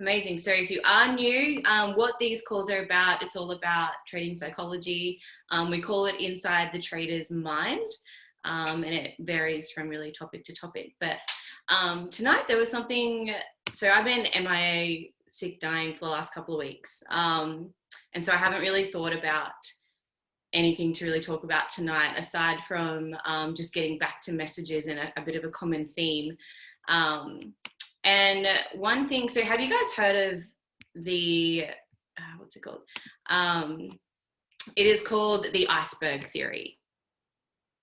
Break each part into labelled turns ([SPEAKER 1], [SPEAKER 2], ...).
[SPEAKER 1] Amazing. So if you are new, what these calls are about, it's all about trading psychology. We call it Inside the Trader's Mind, and it varies from really topic to topic. But tonight there was something, so I've been MIA, sick, dying for the last couple of weeks. And so I haven't really thought about anything to really talk about tonight, aside from just getting back to messages and a bit of a common theme. And one thing, so have you guys heard of the, what's it called? It is called the Iceberg Theory.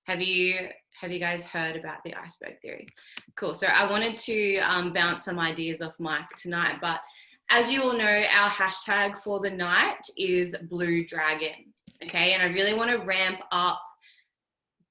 [SPEAKER 1] Have you guys heard about the Iceberg Theory? Cool. So I wanted to bounce some ideas off Mike tonight, but as you all know, our hashtag for the night is Blue Dragon. Okay, and I really want to ramp up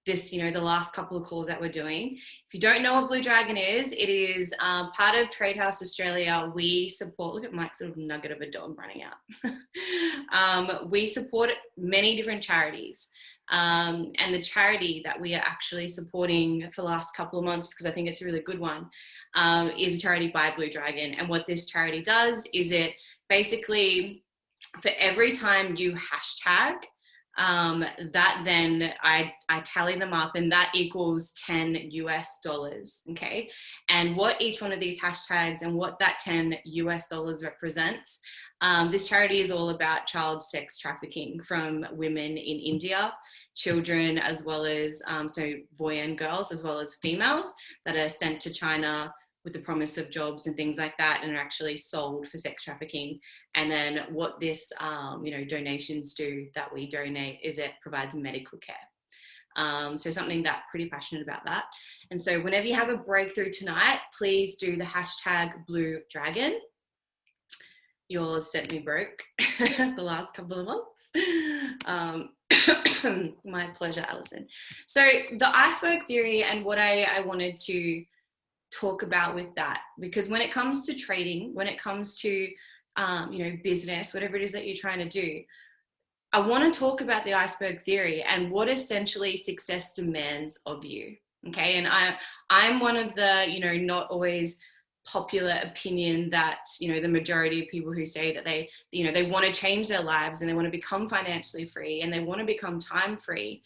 [SPEAKER 1] this, the last couple of calls that we're doing. If you don't know what Blue Dragon is, it is part of Trade House Australia. We support, look at Mike's little nugget of a dog running out. We support many different charities. And the charity that we are actually supporting for the last couple of months, because I think it's a really good one, is a charity by Blue Dragon. And what this charity does is it basically, for every time you hashtag, that then I tally them up, and that equals $10 okay? And what each one of these hashtags and what that $10 represents, this charity is all about child sex trafficking from women in India, children as well as, so boy and girls as well as females that are sent to China with the promise of jobs and things like that, and are actually sold for sex trafficking. And then what this, donations do that we donate is it provides medical care. So something that pretty passionate about that. And so whenever you have a breakthrough tonight, please do the hashtag Blue Dragon. Yours sent me broke the last couple of months. My pleasure, Alison. So the Iceberg Theory, and what I wanted to talk about with that, because when it comes to trading, when it comes to business, whatever it is that you're trying to do, I want to talk about the Iceberg Theory and what essentially success demands of you. Okay, and I'm one of the not always popular opinion that the majority of people who say that they want to change their lives and they want to become financially free and they want to become time free,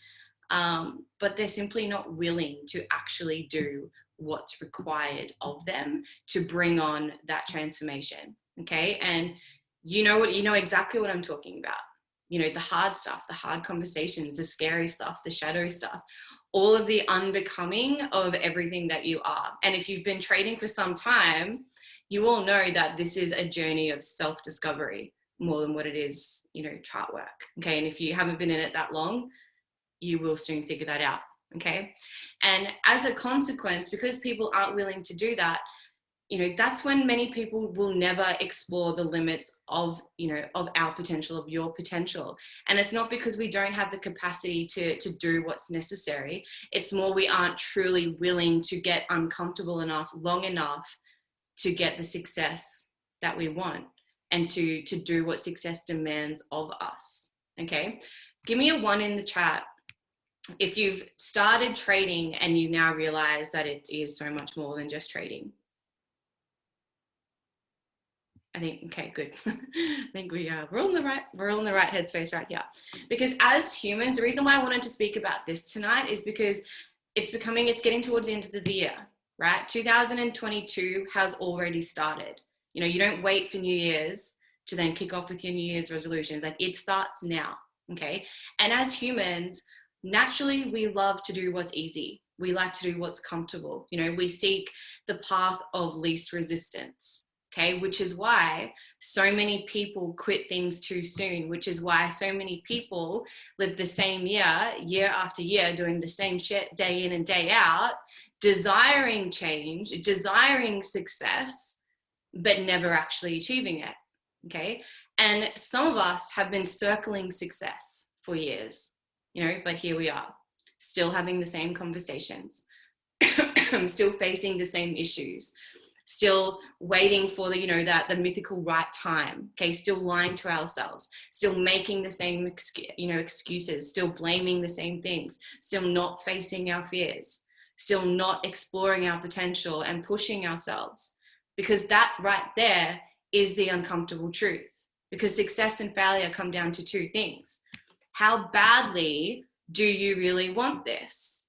[SPEAKER 1] but they're simply not willing to actually do what's required of them to bring on that transformation. Okay, and you know exactly what I'm talking about. The hard stuff, the hard conversations, the scary stuff, the shadow stuff, all of the unbecoming of everything that you are. And if you've been trading for some time, you all know that this is a journey of self-discovery more than what it is, chart work. Okay, and if you haven't been in it that long, you will soon figure that out. Okay, and as a consequence, because people aren't willing to do that, that's when many people will never explore the limits of our potential, of your potential. And it's not because we don't have the capacity to do what's necessary. It's more we aren't truly willing to get uncomfortable enough, long enough to get the success that we want and to do what success demands of us. Okay, give me a 1 in the chat if you've started trading and you now realize that it is so much more than just trading. I think, okay, good. I think we're on the right headspace right here. Because as humans, the reason why I wanted to speak about this tonight is because it's getting towards the end of the year, right? 2022 has already started. You don't wait for New Year's to then kick off with your New Year's resolutions. Like, it starts now, okay? And as humans, naturally, we love to do what's easy. We like to do what's comfortable. We seek the path of least resistance. Okay, which is why so many people quit things too soon, which is why so many people live the same year after year, doing the same shit day in and day out, desiring change, desiring success, but never actually achieving it. Okay, and some of us have been circling success for years, but here we are, still having the same conversations, still facing the same issues, still waiting for the mythical right time. Okay, still lying to ourselves, still making the same excuses, still blaming the same things, still not facing our fears, still not exploring our potential and pushing ourselves, because that right there is the uncomfortable truth, because success and failure come down to two things. How badly do you really want this?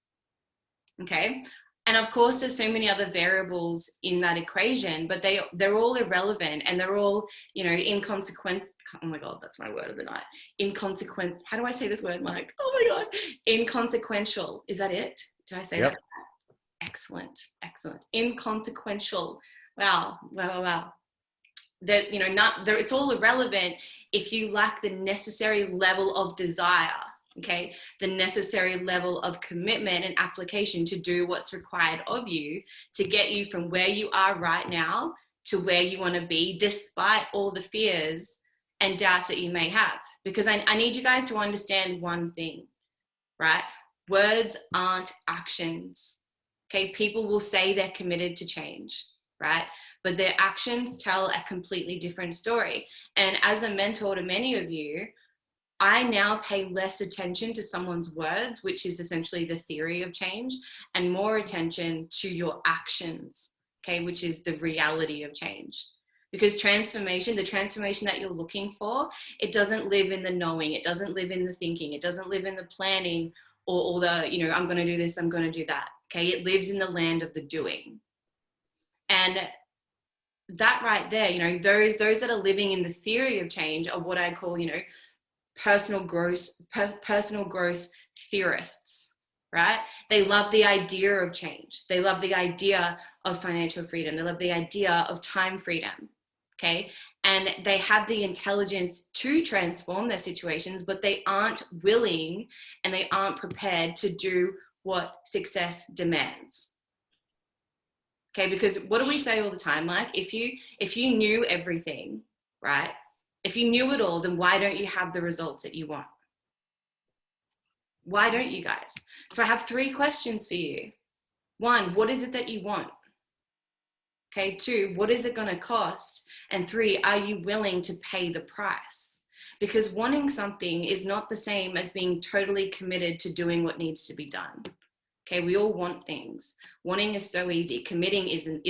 [SPEAKER 1] Okay. And of course, there's so many other variables in that equation, but they're all irrelevant, and they're all, you know, inconsequent. Oh my God, that's my word of the night. Inconsequence. How do I say this word, Mike? Oh my God. Inconsequential. Is that it? Did I say that? Excellent. Excellent. Inconsequential. Wow. Wow. Wow. That, you know, it's all irrelevant if you lack the necessary level of desire. Okay, the necessary level of commitment and application to do what's required of you to get you from where you are right now to where you want to be, despite all the fears and doubts that you may have. Because I need you guys to understand one thing, right? Words aren't actions. Okay, people will say they're committed to change, right? But their actions tell a completely different story. And as a mentor to many of you, I now pay less attention to someone's words, which is essentially the theory of change, and more attention to your actions, okay, which is the reality of change. Because transformation, the transformation that you're looking for, it doesn't live in the knowing, it doesn't live in the thinking, it doesn't live in the planning or the, you know, I'm going to do this, I'm going to do that, okay? It lives in the land of the doing. And that right there, you know, those that are living in the theory of change are what I call, you know, personal growth theorists, right? They love the idea of change. They love the idea of financial freedom. They love the idea of time freedom, okay? And they have the intelligence to transform their situations, but they aren't willing and they aren't prepared to do what success demands. Okay, because what do we say all the time? Like, if you knew everything, right? If you knew it all, then why don't you have the results that you want? Why don't you guys? So I have 3 questions for you. 1, what is it that you want? Okay, 2, what is it going to cost? And 3, are you willing to pay the price? Because wanting something is not the same as being totally committed to doing what needs to be done. Okay, we all want things. Wanting is so easy. Committing isn't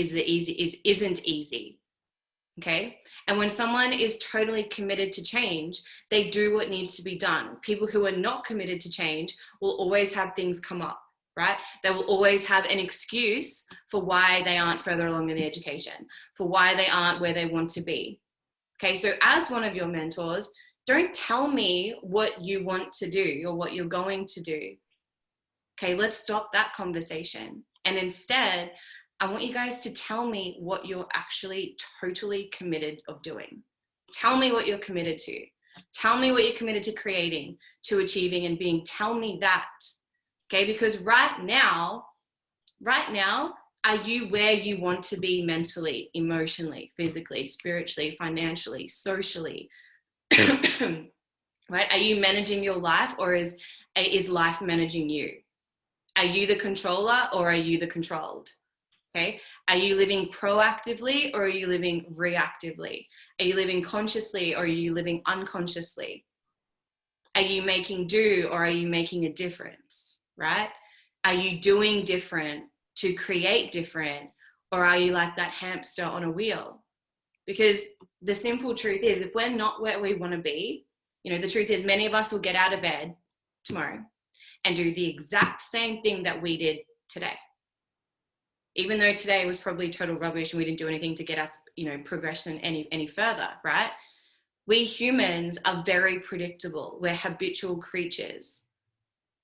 [SPEAKER 1] easy. Okay. And when someone is totally committed to change, they do what needs to be done. People who are not committed to change will always have things come up, right? They will always have an excuse for why they aren't further along in the education, for why they aren't where they want to be. Okay. So as one of your mentors, don't tell me what you want to do or what you're going to do. Okay. Let's stop that conversation. And instead, I want you guys to tell me what you're actually totally committed of doing. Tell me what you're committed to. Tell me what you're committed to creating, to achieving and being. Tell me that. Okay, because right now, are you where you want to be mentally, emotionally, physically, spiritually, financially, socially? Right? Are you managing your life, or is life managing you? Are you the controller or are you the controlled? Okay. Are you living proactively or are you living reactively? Are you living consciously or are you living unconsciously? Are you making do or are you making a difference? Right? Are you doing different to create different, or are you like that hamster on a wheel? Because the simple truth is, if we're not where we want to be, you know, the truth is many of us will get out of bed tomorrow and do the exact same thing that we did today. Even though today was probably total rubbish and we didn't do anything to get us, you know, progression any further, right? We humans are very predictable. We're habitual creatures,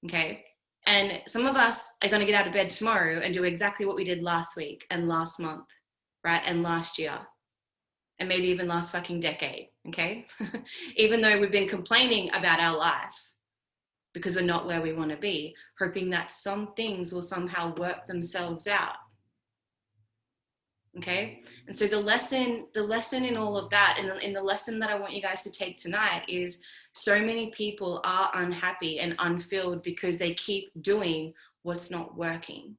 [SPEAKER 1] okay? And some of us are going to get out of bed tomorrow and do exactly what we did last week and last month, right? And last year, and maybe even last fucking decade, okay? Even though we've been complaining about our life because we're not where we want to be, hoping that some things will somehow work themselves out. Okay. And so the lesson in all of that, and in the lesson that I want you guys to take tonight, is so many people are unhappy and unfilled because they keep doing what's not working.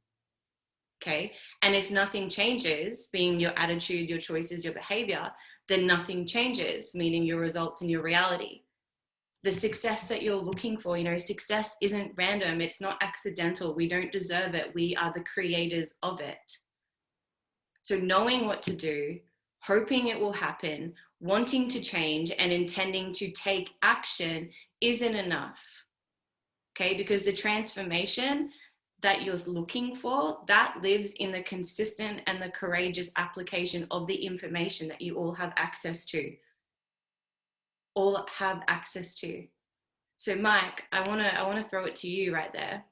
[SPEAKER 1] Okay. And if nothing changes, being your attitude, your choices, your behavior, then nothing changes, meaning your results and your reality. The success that you're looking for, you know, success isn't random. It's not accidental. We don't deserve it. We are the creators of it. So knowing what to do, hoping it will happen, wanting to change, and intending to take action isn't enough. Okay, because the transformation that you're looking for, that lives in the consistent and the courageous application of the information that you all have access to. So Mike, I want to throw it to you right there.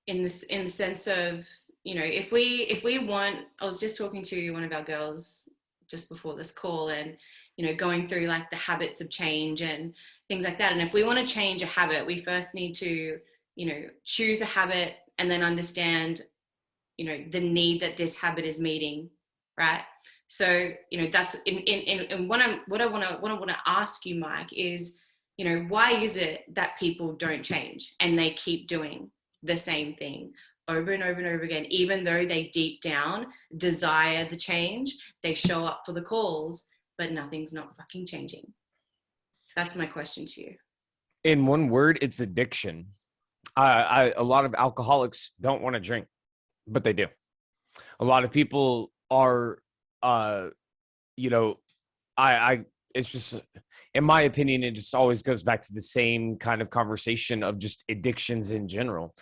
[SPEAKER 1] In the sense of, you know, if we want, I was just talking to one of our girls just before this call, and, you know, going through like the habits of change and things like that. And if we want to change a habit, we first need to, you know, choose a habit and then understand, you know, the need that this habit is meeting, right? So, you know, that's in what I want to ask you, Mike, is, you know, why is it that people don't change and they keep doing the same thing over and over and over again, even though they deep down desire the change? They show up for the calls, but nothing's not fucking changing. That's my question to you.
[SPEAKER 2] In one word, it's addiction. A lot of alcoholics don't want to drink, but they do. A lot of people are, you know, it's just, in my opinion, it just always goes back to the same kind of conversation of just addictions in general.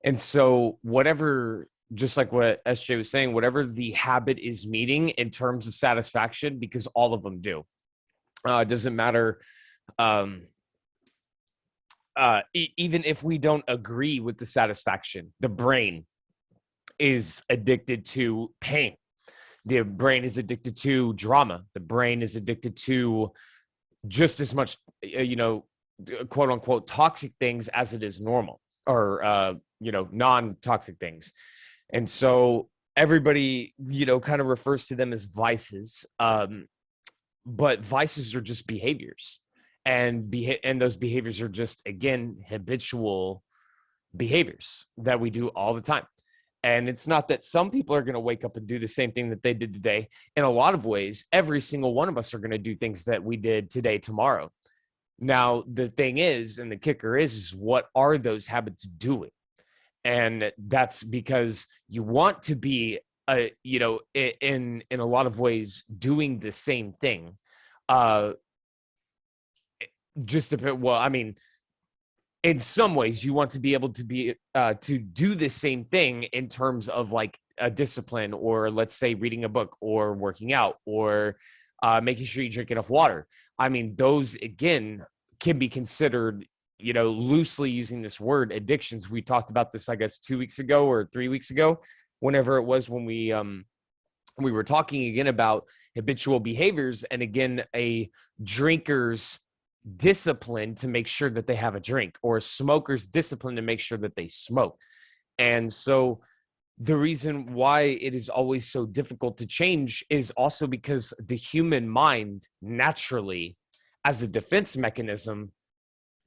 [SPEAKER 2] And so whatever, just like what SJ was saying, whatever the habit is meeting in terms of satisfaction, because all of them do, it doesn't matter. Even if we don't agree with the satisfaction, the brain is addicted to pain. The brain is addicted to drama. The brain is addicted to just as much, you know, quote unquote, toxic things as it is normal, or, you know, non-toxic things. And so everybody, you know, kind of refers to them as vices. But vices are just behaviors. And those behaviors are just, again, habitual behaviors that we do all the time. And it's not that some people are going to wake up and do the same thing that they did today. In a lot of ways, every single one of us are going to do things that we did today, tomorrow. Now, the thing is, and the kicker is what are those habits doing? And that's because you want to be, you know, in a lot of ways doing the same thing. Well, I mean, in some ways you want to be able to be to do the same thing in terms of like a discipline, or let's say reading a book or working out, or making sure you drink enough water. I mean, those again can be considered, you know, loosely using this word, addictions. We talked about this, I guess, 2 weeks ago or 3 weeks ago, whenever it was, when we were talking again about habitual behaviors, and again, a drinker's discipline to make sure that they have a drink, or a smoker's discipline to make sure that they smoke. And so the reason why it is always so difficult to change is also because the human mind naturally, as a defense mechanism,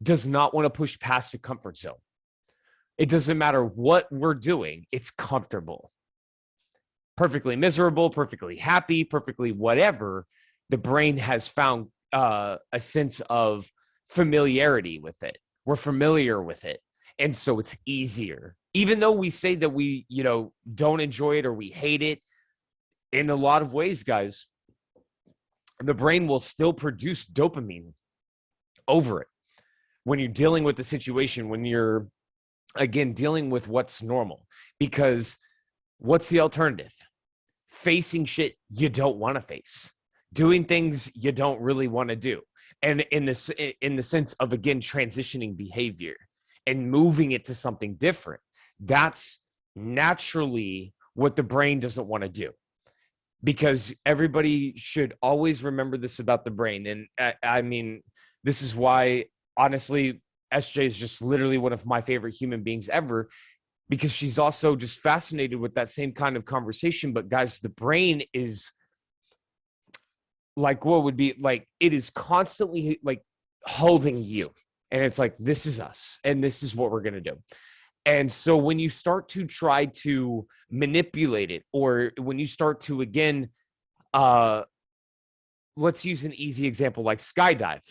[SPEAKER 2] does not want to push past a comfort zone. It doesn't matter what we're doing, it's comfortable. Perfectly miserable, perfectly happy, perfectly whatever, the brain has found a sense of familiarity with it. We're familiar with it. And so it's easier. Even though we say that we, you know, don't enjoy it or we hate it, in a lot of ways, guys, the brain will still produce dopamine over it. When you're dealing with the situation, when you're, again, dealing with what's normal. Because what's the alternative? Facing shit you don't want to face. Doing things you don't really want to do. And in the sense of, again, transitioning behavior and moving it to something different, that's naturally what the brain doesn't want to do. Because everybody should always remember this about the brain. And I mean, this is why, honestly, SJ is just literally one of my favorite human beings ever, because she's also just fascinated with that same kind of conversation. But guys, the brain is like, what would be like, it is constantly like holding you, and it's like, this is us and this is what we're going to do. And so when you start to try to manipulate it, or when you start to, again, let's use an easy example like skydive.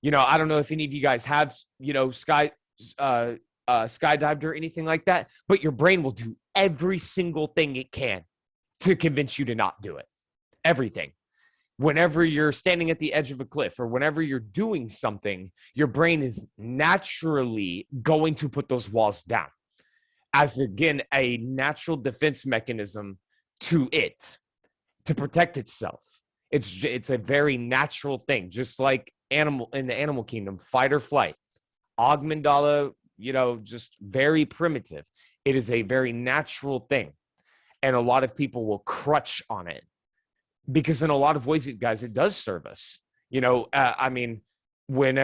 [SPEAKER 2] You know, I don't know if any of you guys have, you know, skydived or anything like that, but your brain will do every single thing it can to convince you to not do it. Everything. Whenever you're standing at the edge of a cliff or whenever you're doing something, your brain is naturally going to put those walls down as, again, a natural defense mechanism to it, to protect itself. It's a very natural thing, just like animal in the animal kingdom, fight or flight. Amygdala, just very primitive. It is a very natural thing. And a lot of people will crutch on it because in a lot of ways, guys, it does serve us. When,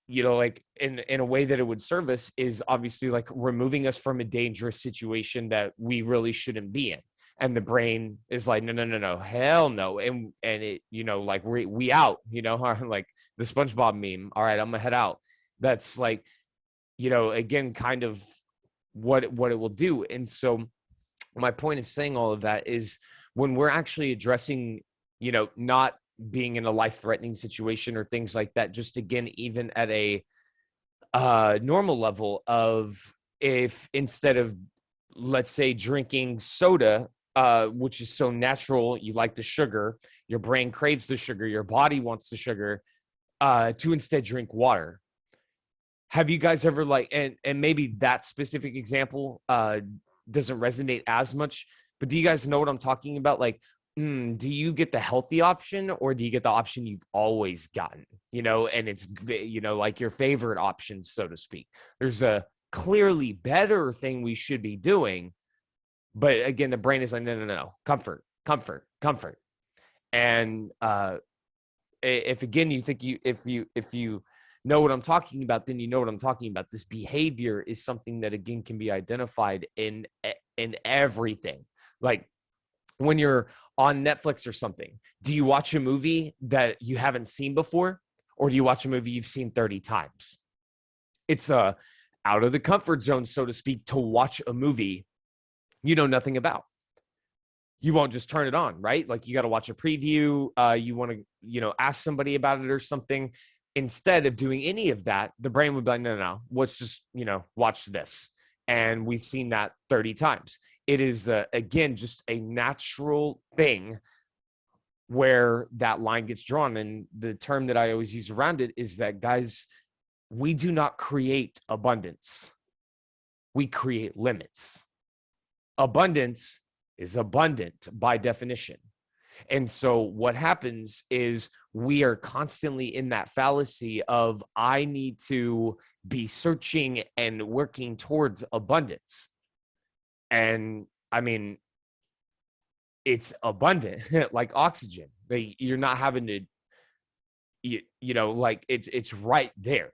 [SPEAKER 2] like in a way that it would serve us is obviously like removing us from a dangerous situation that we really shouldn't be in. And the brain is like, no, hell no. And it, like we out, like the SpongeBob meme. All right, I'm gonna head out. That's like, again, kind of what it will do. And so my point of saying all of that is when we're actually addressing, not being in a life-threatening situation or things like that, just again, even at a normal level of if instead of, let's say, drinking soda, which is so natural, you like the sugar, your brain craves the sugar, your body wants the sugar, to instead drink water. Have you guys ever and maybe that specific example doesn't resonate as much, but do you guys know what I'm talking about? Like, do you get the healthy option or do you get the option you've always gotten, and it's, like your favorite option, so to speak? There's a clearly better thing we should be doing. But again, the brain is like, no, comfort. And if again, you think if you know what I'm talking about, then you know what I'm talking about. This behavior is something that again can be identified in everything. Like when you're on Netflix or something, do you watch a movie that you haven't seen before, or do you watch a movie you've seen 30 times? It's out of the comfort zone, so to speak, to watch a movie you know nothing about. You won't just turn it on, right? Like you got to watch a preview. You want to, ask somebody about it or something. Instead of doing any of that, the brain would be like, no, let's just, watch this. And we've seen that 30 times. It is, again, just a natural thing where that line gets drawn. And the term that I always use around it is that, guys, we do not create abundance. We create limits. Abundance is abundant by definition. And so what happens is we are constantly in that fallacy of I need to be searching and working towards abundance. And it's abundant like oxygen. You're not having to, it's right there.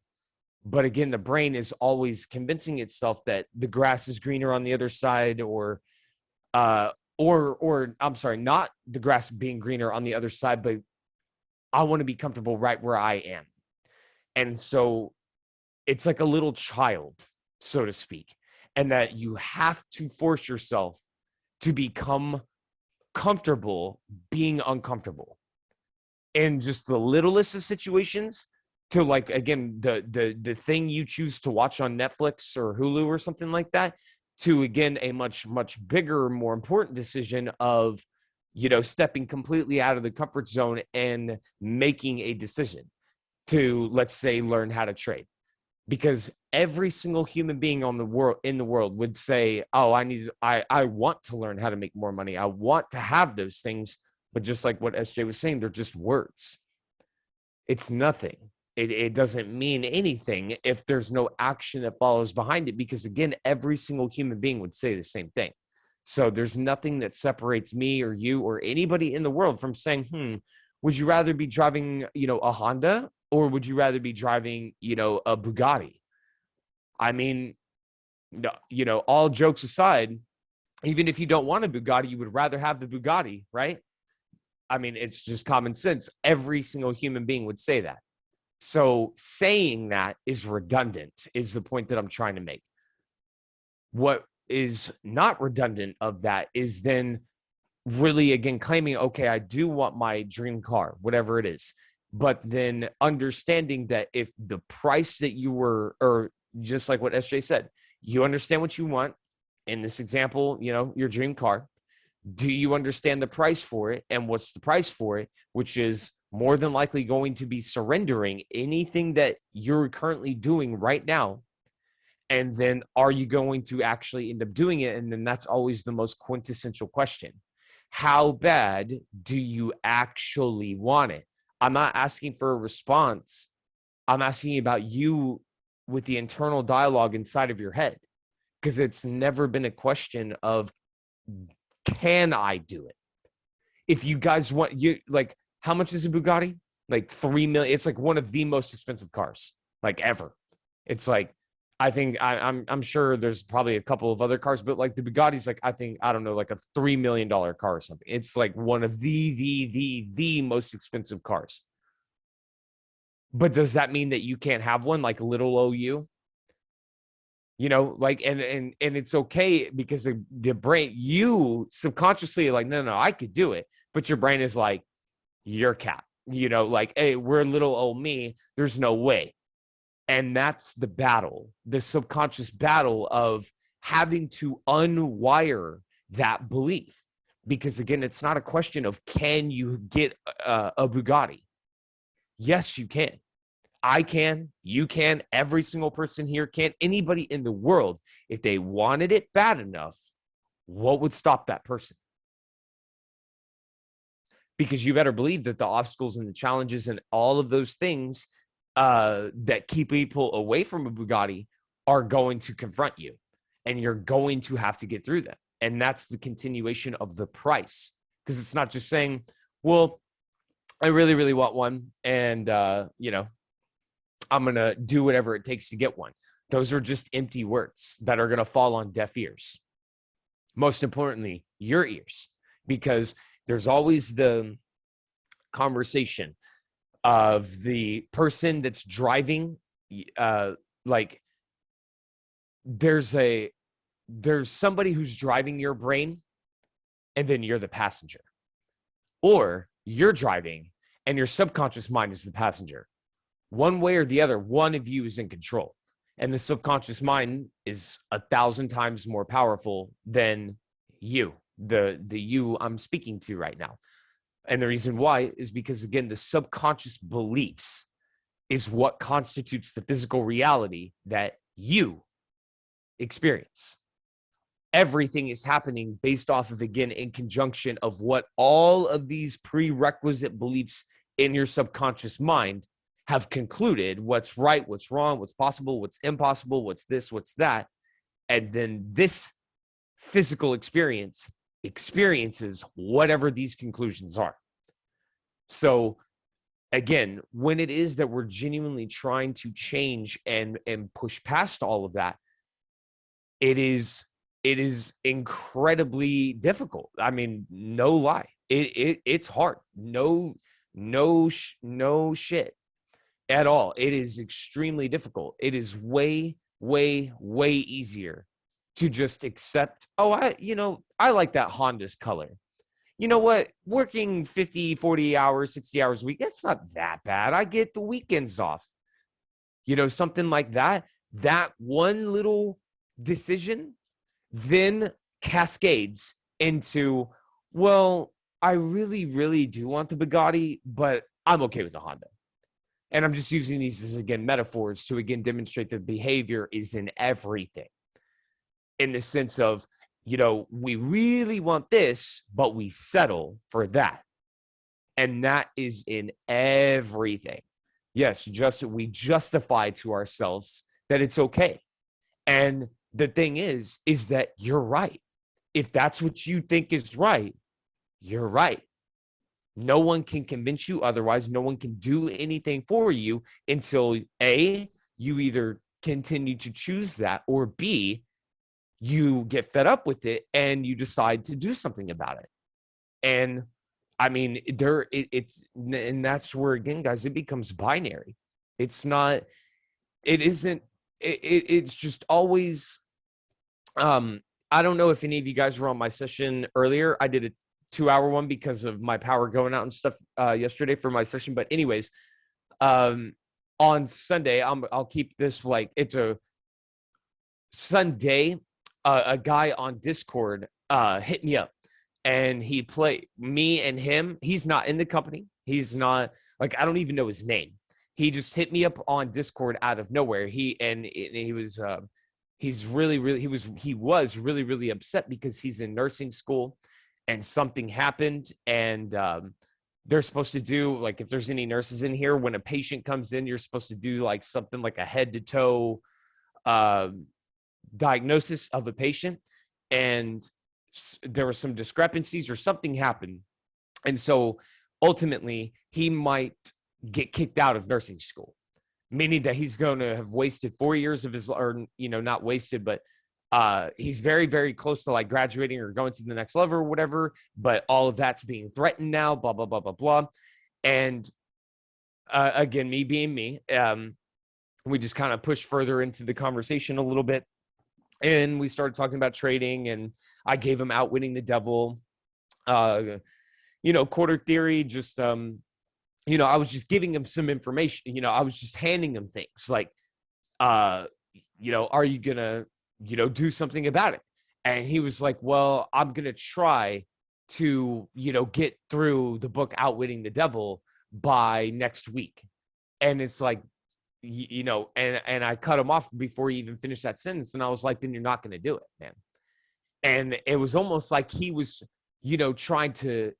[SPEAKER 2] But again, the brain is always convincing itself that the grass is greener on the other side, or I'm sorry, not the grass being greener on the other side, but I want to be comfortable right where I am. And so it's like a little child, so to speak, and that you have to force yourself to become comfortable being uncomfortable in just the littlest of situations. To like, again, the thing you choose to watch on Netflix or Hulu or something like that, to again, a much, much bigger, more important decision of, stepping completely out of the comfort zone and making a decision to, let's say, learn how to trade. Because every single human being in the world would say, oh, I want to learn how to make more money. I want to have those things. But just like what SJ was saying, they're just words. It's nothing. It doesn't mean anything if there's no action that follows behind it, because again, every single human being would say the same thing. So there's nothing that separates me or you or anybody in the world from saying, would you rather be driving, a Honda, or would you rather be driving, a Bugatti? All jokes aside, even if you don't want a Bugatti, you would rather have the Bugatti, right? It's just common sense. Every single human being would say that. So saying that is redundant, is the point that I'm trying to make. What is not redundant of that is then really, again, claiming, okay, I do want my dream car, whatever it is, but then understanding that if the price that you were, or just like what SJ said, you understand what you want. In this example, your dream car. Do you understand the price for it? And what's the price for it? Which is more than likely going to be surrendering anything that you're currently doing right now. And then are you going to actually end up doing it? And then that's always the most quintessential question. How bad do you actually want it? I'm not asking for a response. I'm asking about you with the internal dialogue inside of your head, because it's never been a question of, can I do it? If you guys want, you like, how much is a Bugatti? Like 3 million. It's like one of the most expensive cars like ever. It's like, I think I'm sure there's probably a couple of other cars, but like the Bugatti's like, I don't know, like a $3 million car or something. It's like one of the most expensive cars. But does that mean that you can't have one, like little OU? You know, like, and it's okay, because the brain, you subconsciously are like, no, I could do it. But your brain is like, you're cap, you know, like, hey, we're little old me. There's no way. And that's the battle, the subconscious battle of having to unwire that belief. Because again, it's not a question of, can you get a Bugatti? Yes, you can. I can, you can, every single person here can, anybody in the world. If they wanted it bad enough, what would stop that person? Because you better believe that the obstacles and the challenges and all of those things that keep people away from a Bugatti are going to confront you, and you're going to have to get through them. And that's the continuation of the price, because it's not just saying, well, I really, really want one, and you know, I'm going to do whatever it takes to get one. Those are just empty words that are going to fall on deaf ears. Most importantly, your ears, because there's always the conversation of the person that's driving. Like there's somebody who's driving your brain, and then you're the passenger, or you're driving and your subconscious mind is the passenger. One way or the other, one of you is in control, and the subconscious mind is 1,000 times more powerful than you, the you I'm speaking to right now. And the reason why is because, again, the subconscious beliefs is what constitutes the physical reality that you experience. Everything is happening based off of, again, in conjunction of what all of these prerequisite beliefs in your subconscious mind have concluded: what's right, what's wrong, what's possible, what's impossible, what's this, what's that. And then this physical experiences whatever these conclusions are. So again, when it is that we're genuinely trying to change and push past all of that, it is incredibly difficult. I mean, no lie. It's hard. No shit at all. It is extremely difficult. It is way easier to just accept, oh, I like that Honda's color. You know what? Working 50, 40 hours, 60 hours a week, that's not that bad. I get the weekends off. You know, something like that. That one little decision then cascades into, well, I really do want the Bugatti, but I'm okay with the Honda. And I'm just using these as, again, metaphors to, again, demonstrate that behavior is in everything. In the sense of, you know, we really want this, but we settle for that. And that is in everything. Yes, we justify to ourselves that it's okay. And the thing is that you're right. If that's what you think is right, you're right. No one can convince you otherwise. No one can do anything for you until A, you either continue to choose that, or B, you get fed up with it and you decide to do something about it. And I mean, and that's where, again, guys, it becomes binary. It's just always, I don't know if any of you guys were on my session earlier. I did a 2-hour one because of my power going out and stuff yesterday for my session. But anyways, on Sunday, I'll keep this like it's a Sunday. A guy on Discord hit me up, and he played me and him. He's not in the company. He's not, like, I don't even know his name. He just hit me up on Discord out of nowhere. He was really, really upset because he's in nursing school and something happened. And they're supposed to do, like, if there's any nurses in here, when a patient comes in, you're supposed to do like something like a head to toe diagnosis of a patient. And there were some discrepancies or something happened. And so ultimately he might get kicked out of nursing school, meaning that he's going to have wasted 4 years of his, or, not wasted, but he's very, very close to like graduating or going to the next level or whatever. But all of that's being threatened now, blah, blah, blah, blah, blah. And again, me being me, we just kind of pushed further into the conversation a little bit. And we started talking about trading, and I gave him Outwitting the Devil, Quarter Theory, just, I was just giving him some information. I was just handing him things like, are you going to, do something about it? And he was like, well, I'm going to try to, get through the book Outwitting the Devil by next week. And it's like, and I cut him off before he even finished that sentence. And I was like, then you're not going to do it, man. And it was almost like he was, trying to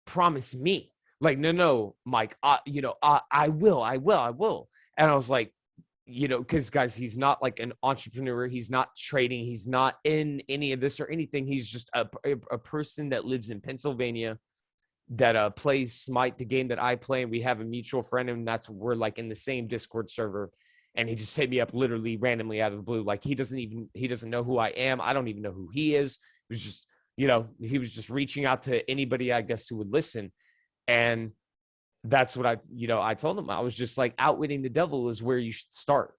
[SPEAKER 2] promise me, like, no, Mike, I will. And I was like, because guys, he's not like an entrepreneur. He's not trading. He's not in any of this or anything. He's just a person that lives in Pennsylvania that plays Smite, the game that I play. And we have a mutual friend, and we're like in the same Discord server. And he just hit me up literally randomly out of the blue. Like, he doesn't know who I am. I don't even know who he is. It was just, he was just reaching out to anybody, I guess, who would listen. And that's what I told him. I was just like, Outwitting the Devil is where you should start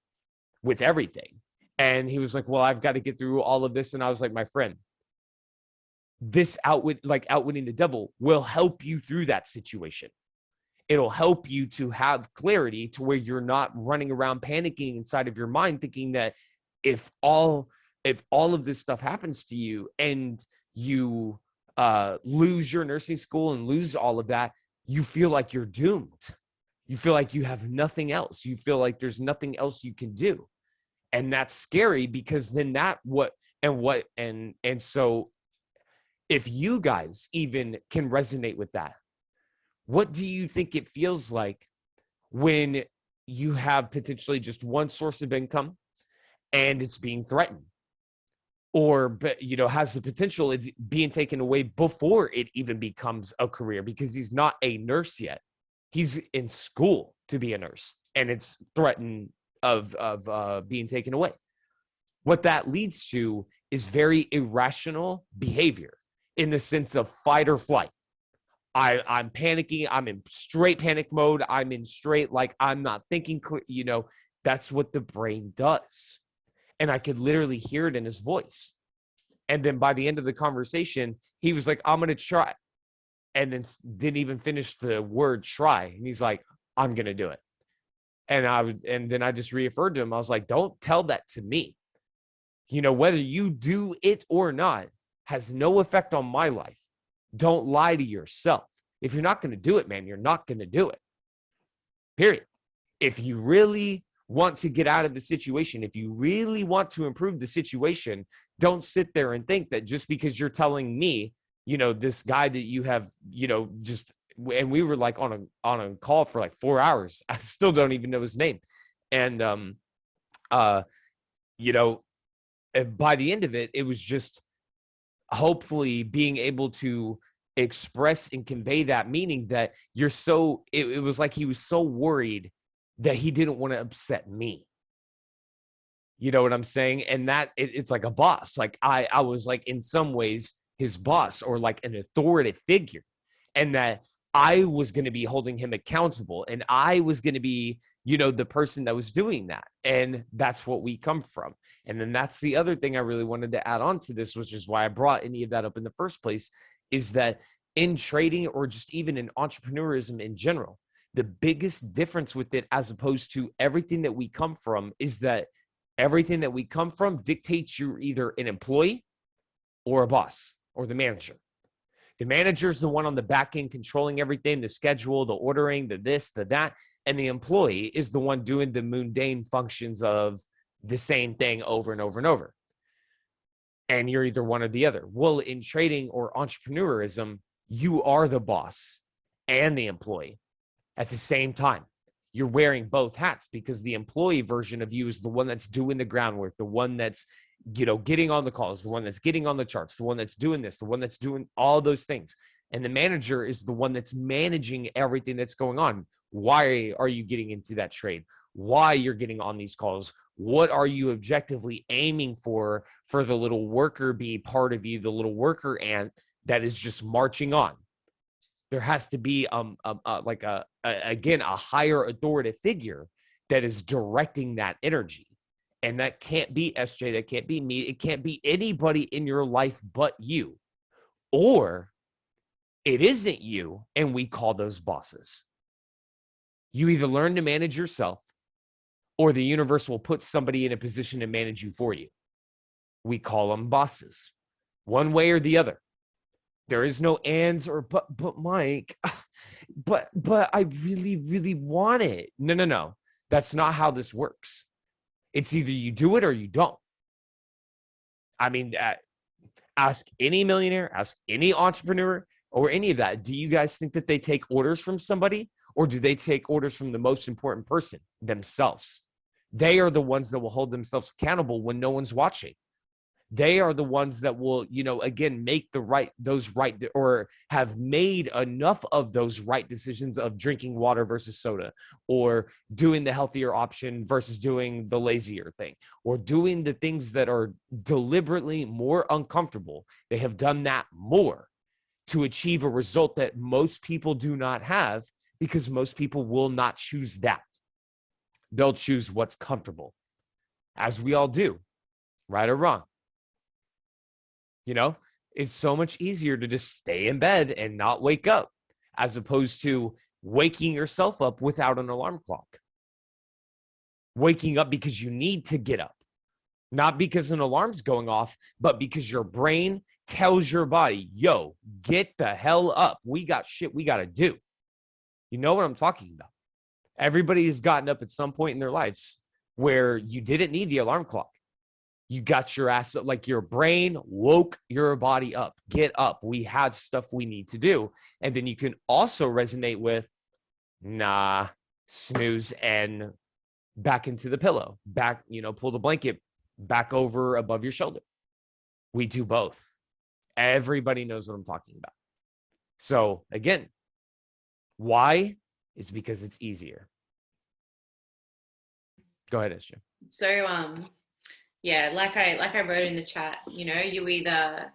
[SPEAKER 2] with everything. And he was like, well, I've got to get through all of this. And I was like, my friend, this Outwitting the Devil will help you through that situation. It'll help you to have clarity to where you're not running around panicking inside of your mind, thinking that if all of this stuff happens to you and you lose your nursing school and lose all of that, you feel like you're doomed. You feel like you have nothing else. You feel like there's nothing else you can do. And that's scary, because then so if you guys even can resonate with that, what do you think it feels like when you have potentially just one source of income and it's being threatened, or, has the potential of being taken away before it even becomes a career, because he's not a nurse yet. He's in school to be a nurse, and it's threatened of being taken away. What that leads to is very irrational behavior in the sense of fight or flight. I'm panicking. I'm in straight panic mode. I'm in straight, like, I'm not thinking clear. That's what the brain does. And I could literally hear it in his voice. And then by the end of the conversation, he was like, I'm going to try. And then didn't even finish the word try. And he's like, I'm going to do it. And then I just reaffirmed to him. I was like, don't tell that to me. Whether you do it or not has no effect on my life. Don't lie to yourself. If you're not going to do it, man, you're not going to do it. Period. If you really want to get out of the situation, if you really want to improve the situation, don't sit there and think that just because you're telling me, this guy that you have, and we were like on a call for like 4 hours. I still don't even know his name. And, by the end of it, it was just hopefully being able to express and convey that meaning that it was like he was so worried that he didn't want to upset me. You know what I'm saying? And that it's like a boss. Like I was like in some ways his boss, or like an authoritative figure, and that I was going to be holding him accountable, and I was going to be, the person that was doing that. And that's what we come from. And then that's the other thing I really wanted to add on to this, which is why I brought any of that up in the first place, is that in trading, or just even in entrepreneurism in general, the biggest difference with it, as opposed to everything that we come from, is that everything that we come from dictates you're either an employee or a boss or the manager. The manager's the one on the back end controlling everything, the schedule, the ordering, the this, the that. And the employee is the one doing the mundane functions of the same thing over and over and over. And you're either one or the other. Well, in trading or entrepreneurism, you are the boss and the employee at the same time. You're wearing both hats because the employee version of you is the one that's doing the groundwork, the one that's, getting on the calls, the one that's getting on the charts, the one that's doing this, the one that's doing all those things. And the manager is the one that's managing everything that's going on. Why are you getting into that trade? Why you're getting on these calls? What are you objectively aiming for the little worker bee part of you, the little worker ant that is just marching on? There has to be again a higher authoritative figure that is directing that energy. And that can't be SJ, that can't be me, it can't be anybody in your life but you. Or it isn't you, and we call those bosses. You either learn to manage yourself, or the universe will put somebody in a position to manage you for you. We call them bosses, one way or the other. There is no ands or but Mike, but I really, really want it. No. That's not how this works. It's either you do it or you don't. I mean, ask any millionaire, ask any entrepreneur or any of that. Do you guys think that they take orders from somebody, or do they take orders from the most important person, themselves? They are the ones that will hold themselves accountable when no one's watching. They are the ones that will, again, make those right, or have made enough of those right decisions of drinking water versus soda, or doing the healthier option versus doing the lazier thing, or doing the things that are deliberately more uncomfortable. They have done that more to achieve a result that most people do not have, because most people will not choose that. They'll choose what's comfortable, as we all do, right or wrong. It's so much easier to just stay in bed and not wake up, as opposed to waking yourself up without an alarm clock. Waking up because you need to get up, not because an alarm's going off, but because your brain tells your body, yo, get the hell up. We got shit we got to do. You know what I'm talking about? Everybody has gotten up at some point in their lives where you didn't need the alarm clock. You got your ass up, like your brain woke your body up. Get up. We have stuff we need to do. And then you can also resonate with, nah, snooze, and back into the pillow. Back, pull the blanket back over above your shoulder. We do both. Everybody knows what I'm talking about. So again, why? Is because it's easier. Go ahead, SJ.
[SPEAKER 1] So, yeah, like I wrote in the chat, you either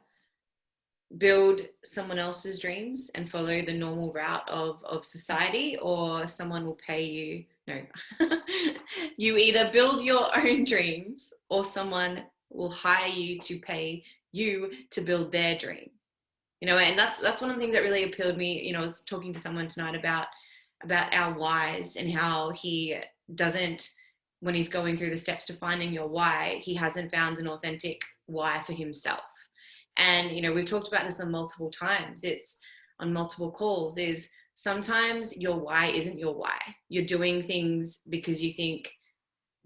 [SPEAKER 1] build someone else's dreams and follow the normal route of society, or someone will pay you. No, you either build your own dreams, or someone will hire you to pay you to build their dream. And that's one of the things that really appealed to me. I was talking to someone tonight about our whys, and how he doesn't, when he's going through the steps to finding your why, he hasn't found an authentic why for himself. And, we've talked about this on multiple times. It's on multiple calls, is sometimes your why isn't your why. You're doing things because you think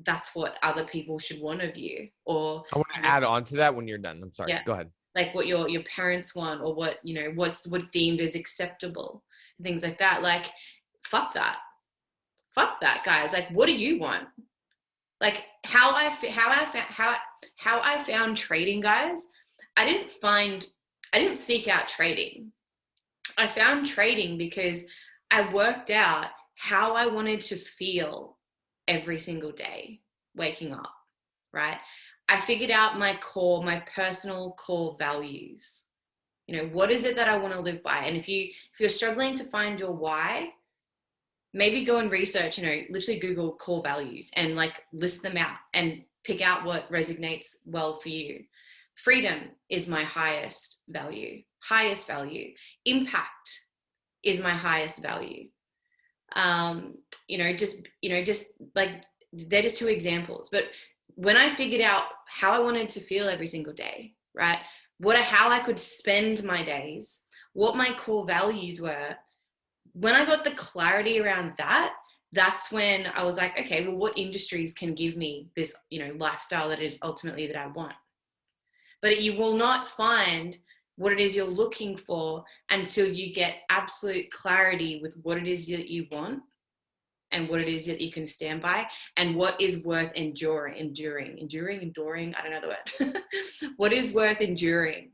[SPEAKER 1] that's what other people should want of you. Or
[SPEAKER 2] I want to add on to that when you're done. I'm sorry. Yeah. Go ahead.
[SPEAKER 1] Like what your parents want, or what, what's deemed as acceptable, things like that. Like, fuck that, guys. Like, what do you want? Like, how I found trading, guys. I didn't seek out trading. I found trading because I worked out how I wanted to feel every single day waking up, right? I figured out my personal core values. What is it that I want to live by? And if you're struggling to find your why, maybe go and research, literally Google core values and list them out and pick out what resonates well for you. Freedom is my highest value. Impact is my highest value. Just like, they're just two examples. But when I figured out how I wanted to feel every single day, right? How I could spend my days, what my core values were. When I got the clarity around that, that's when I was like, okay, well, what industries can give me this, lifestyle that is ultimately that I want? But you will not find what it is you're looking for until you get absolute clarity with what it is that you want and what it is that you can stand by and what is worth enduring. I don't know the word. What is worth enduring?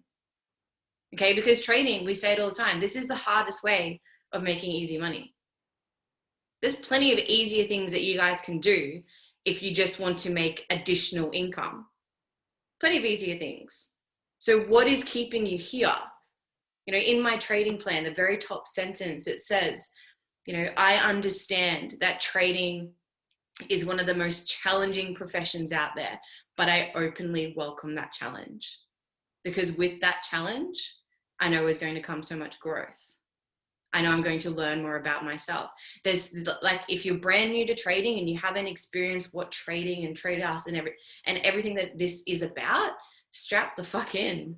[SPEAKER 1] Okay, because trading, we say it all the time, this is the hardest way of making easy money. There's plenty of easier things that you guys can do if you just want to make additional income. Plenty of easier things. So what is keeping you here? In my trading plan, the very top sentence, it says, I understand that trading is one of the most challenging professions out there, but I openly welcome that challenge, because with that challenge, I know is going to come so much growth. I know I'm going to learn more about myself. There's like, if you're brand new to trading and you haven't experienced what trading and trade house and everything that this is about, strap the fuck in.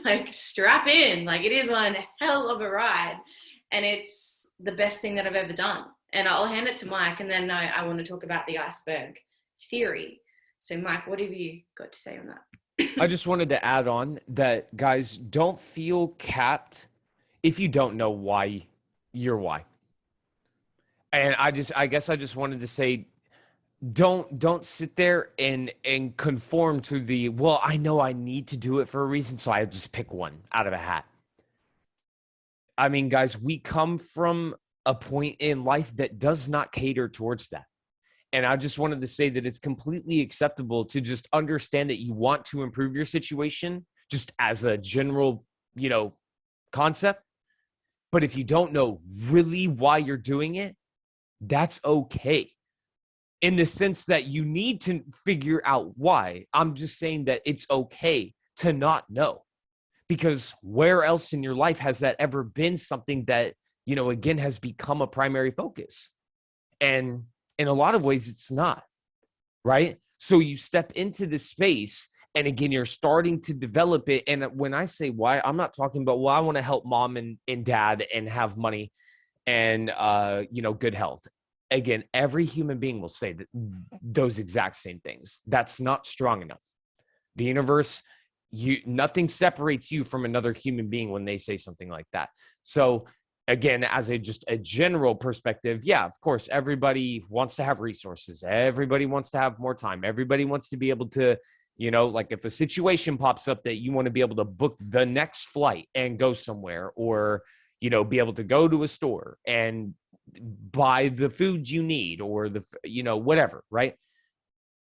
[SPEAKER 1] Like, strap in. Like, it is one hell of a ride, and it's the best thing that I've ever done. And I'll hand it to Mike, and then I want to talk about the Iceberg Theory. So Mike, what have you got to say on that?
[SPEAKER 2] I just wanted to add on that, guys, don't feel capped if you don't know why you're why. And I guess I just wanted to say, don't sit there and conform to the, well, I know I need to do it for a reason, so I just pick one out of a hat. I mean, guys, we come from a point in life that does not cater towards that. And I just wanted to say that it's completely acceptable to just understand that you want to improve your situation just as a general, concept. But if you don't know really why you're doing it, that's okay. In the sense that you need to figure out why. I'm just saying that it's okay to not know, because where else in your life has that ever been something that, again, has become a primary focus? And in a lot of ways, it's not, right? So you step into this space, and again, you're starting to develop it. And when I say why, I'm not talking about, well, I want to help mom and dad and have money and, good health. Again, every human being will say that those exact same things. That's not strong enough. The universe, nothing separates you from another human being when they say something like that. So again, as just a general perspective, yeah, of course, everybody wants to have resources. Everybody wants to have more time. Everybody wants to be able to, like if a situation pops up that you want to be able to book the next flight and go somewhere, or, be able to go to a store and buy the food you need, or whatever, right?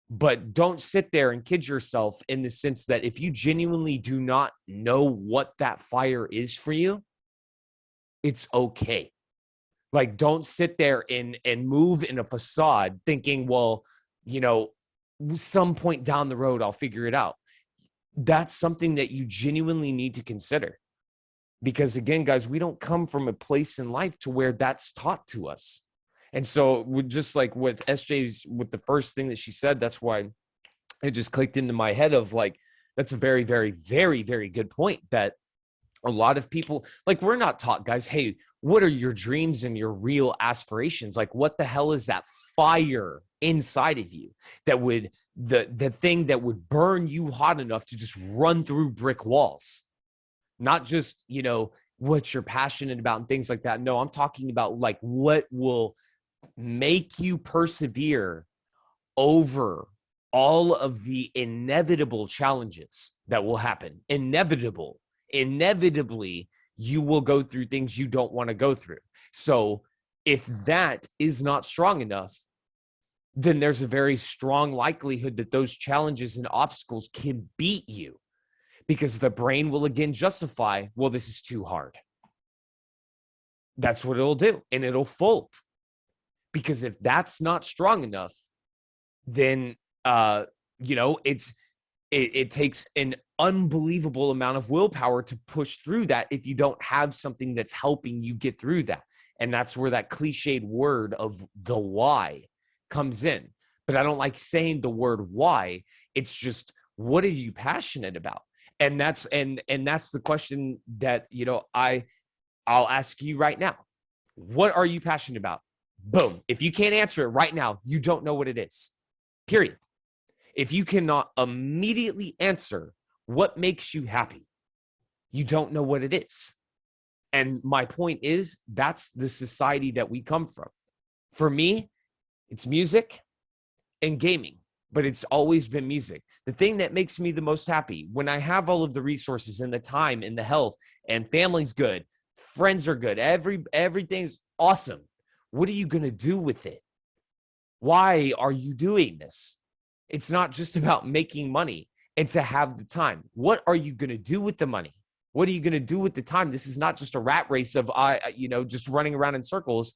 [SPEAKER 2] But don't sit there and kid yourself in the sense that if you genuinely do not know what that fire is for you, it's okay. Like, don't sit there and move in a facade thinking, well, some point down the road, I'll figure it out. That's something that you genuinely need to consider. Because again, guys, we don't come from a place in life to where that's taught to us. And so just like with the first thing that she said, that's why it just clicked into my head of like, that's a very, very, very, very good point, that a lot of people, like, we're not taught, guys, hey, what are your dreams and your real aspirations? Like, what the hell is that fire inside of you that would, the thing that would burn you hot enough to just run through brick walls? Not just, what you're passionate about and things like that. No, I'm talking about like what will make you persevere over all of the inevitable challenges that will happen. Inevitably, you will go through things you don't want to go through. So if that is not strong enough, then there's a very strong likelihood that those challenges and obstacles can beat you, because the brain will again justify, well, this is too hard. That's what it'll do. And it'll fold. Because if that's not strong enough, then, it takes an unbelievable amount of willpower to push through that if you don't have something that's helping you get through that. And that's where that cliched word of the why comes in. But I don't like saying the word why. It's just, what are you passionate about? And that's the question that, I'll ask you right now. What are you passionate about? Boom. If you can't answer it right now, you don't know what it is. Period. If you cannot immediately answer what makes you happy, you don't know what it is. And my point is, that's the society that we come from. For me, it's music and gaming, but it's always been music. The thing that makes me the most happy when I have all of the resources and the time and the health and family's good, friends are good, everything's awesome. What are you going to do with it? Why are you doing this? It's not just about making money and to have the time. What are you going to do with the money? What are you going to do with the time? This is not just a rat race of, just running around in circles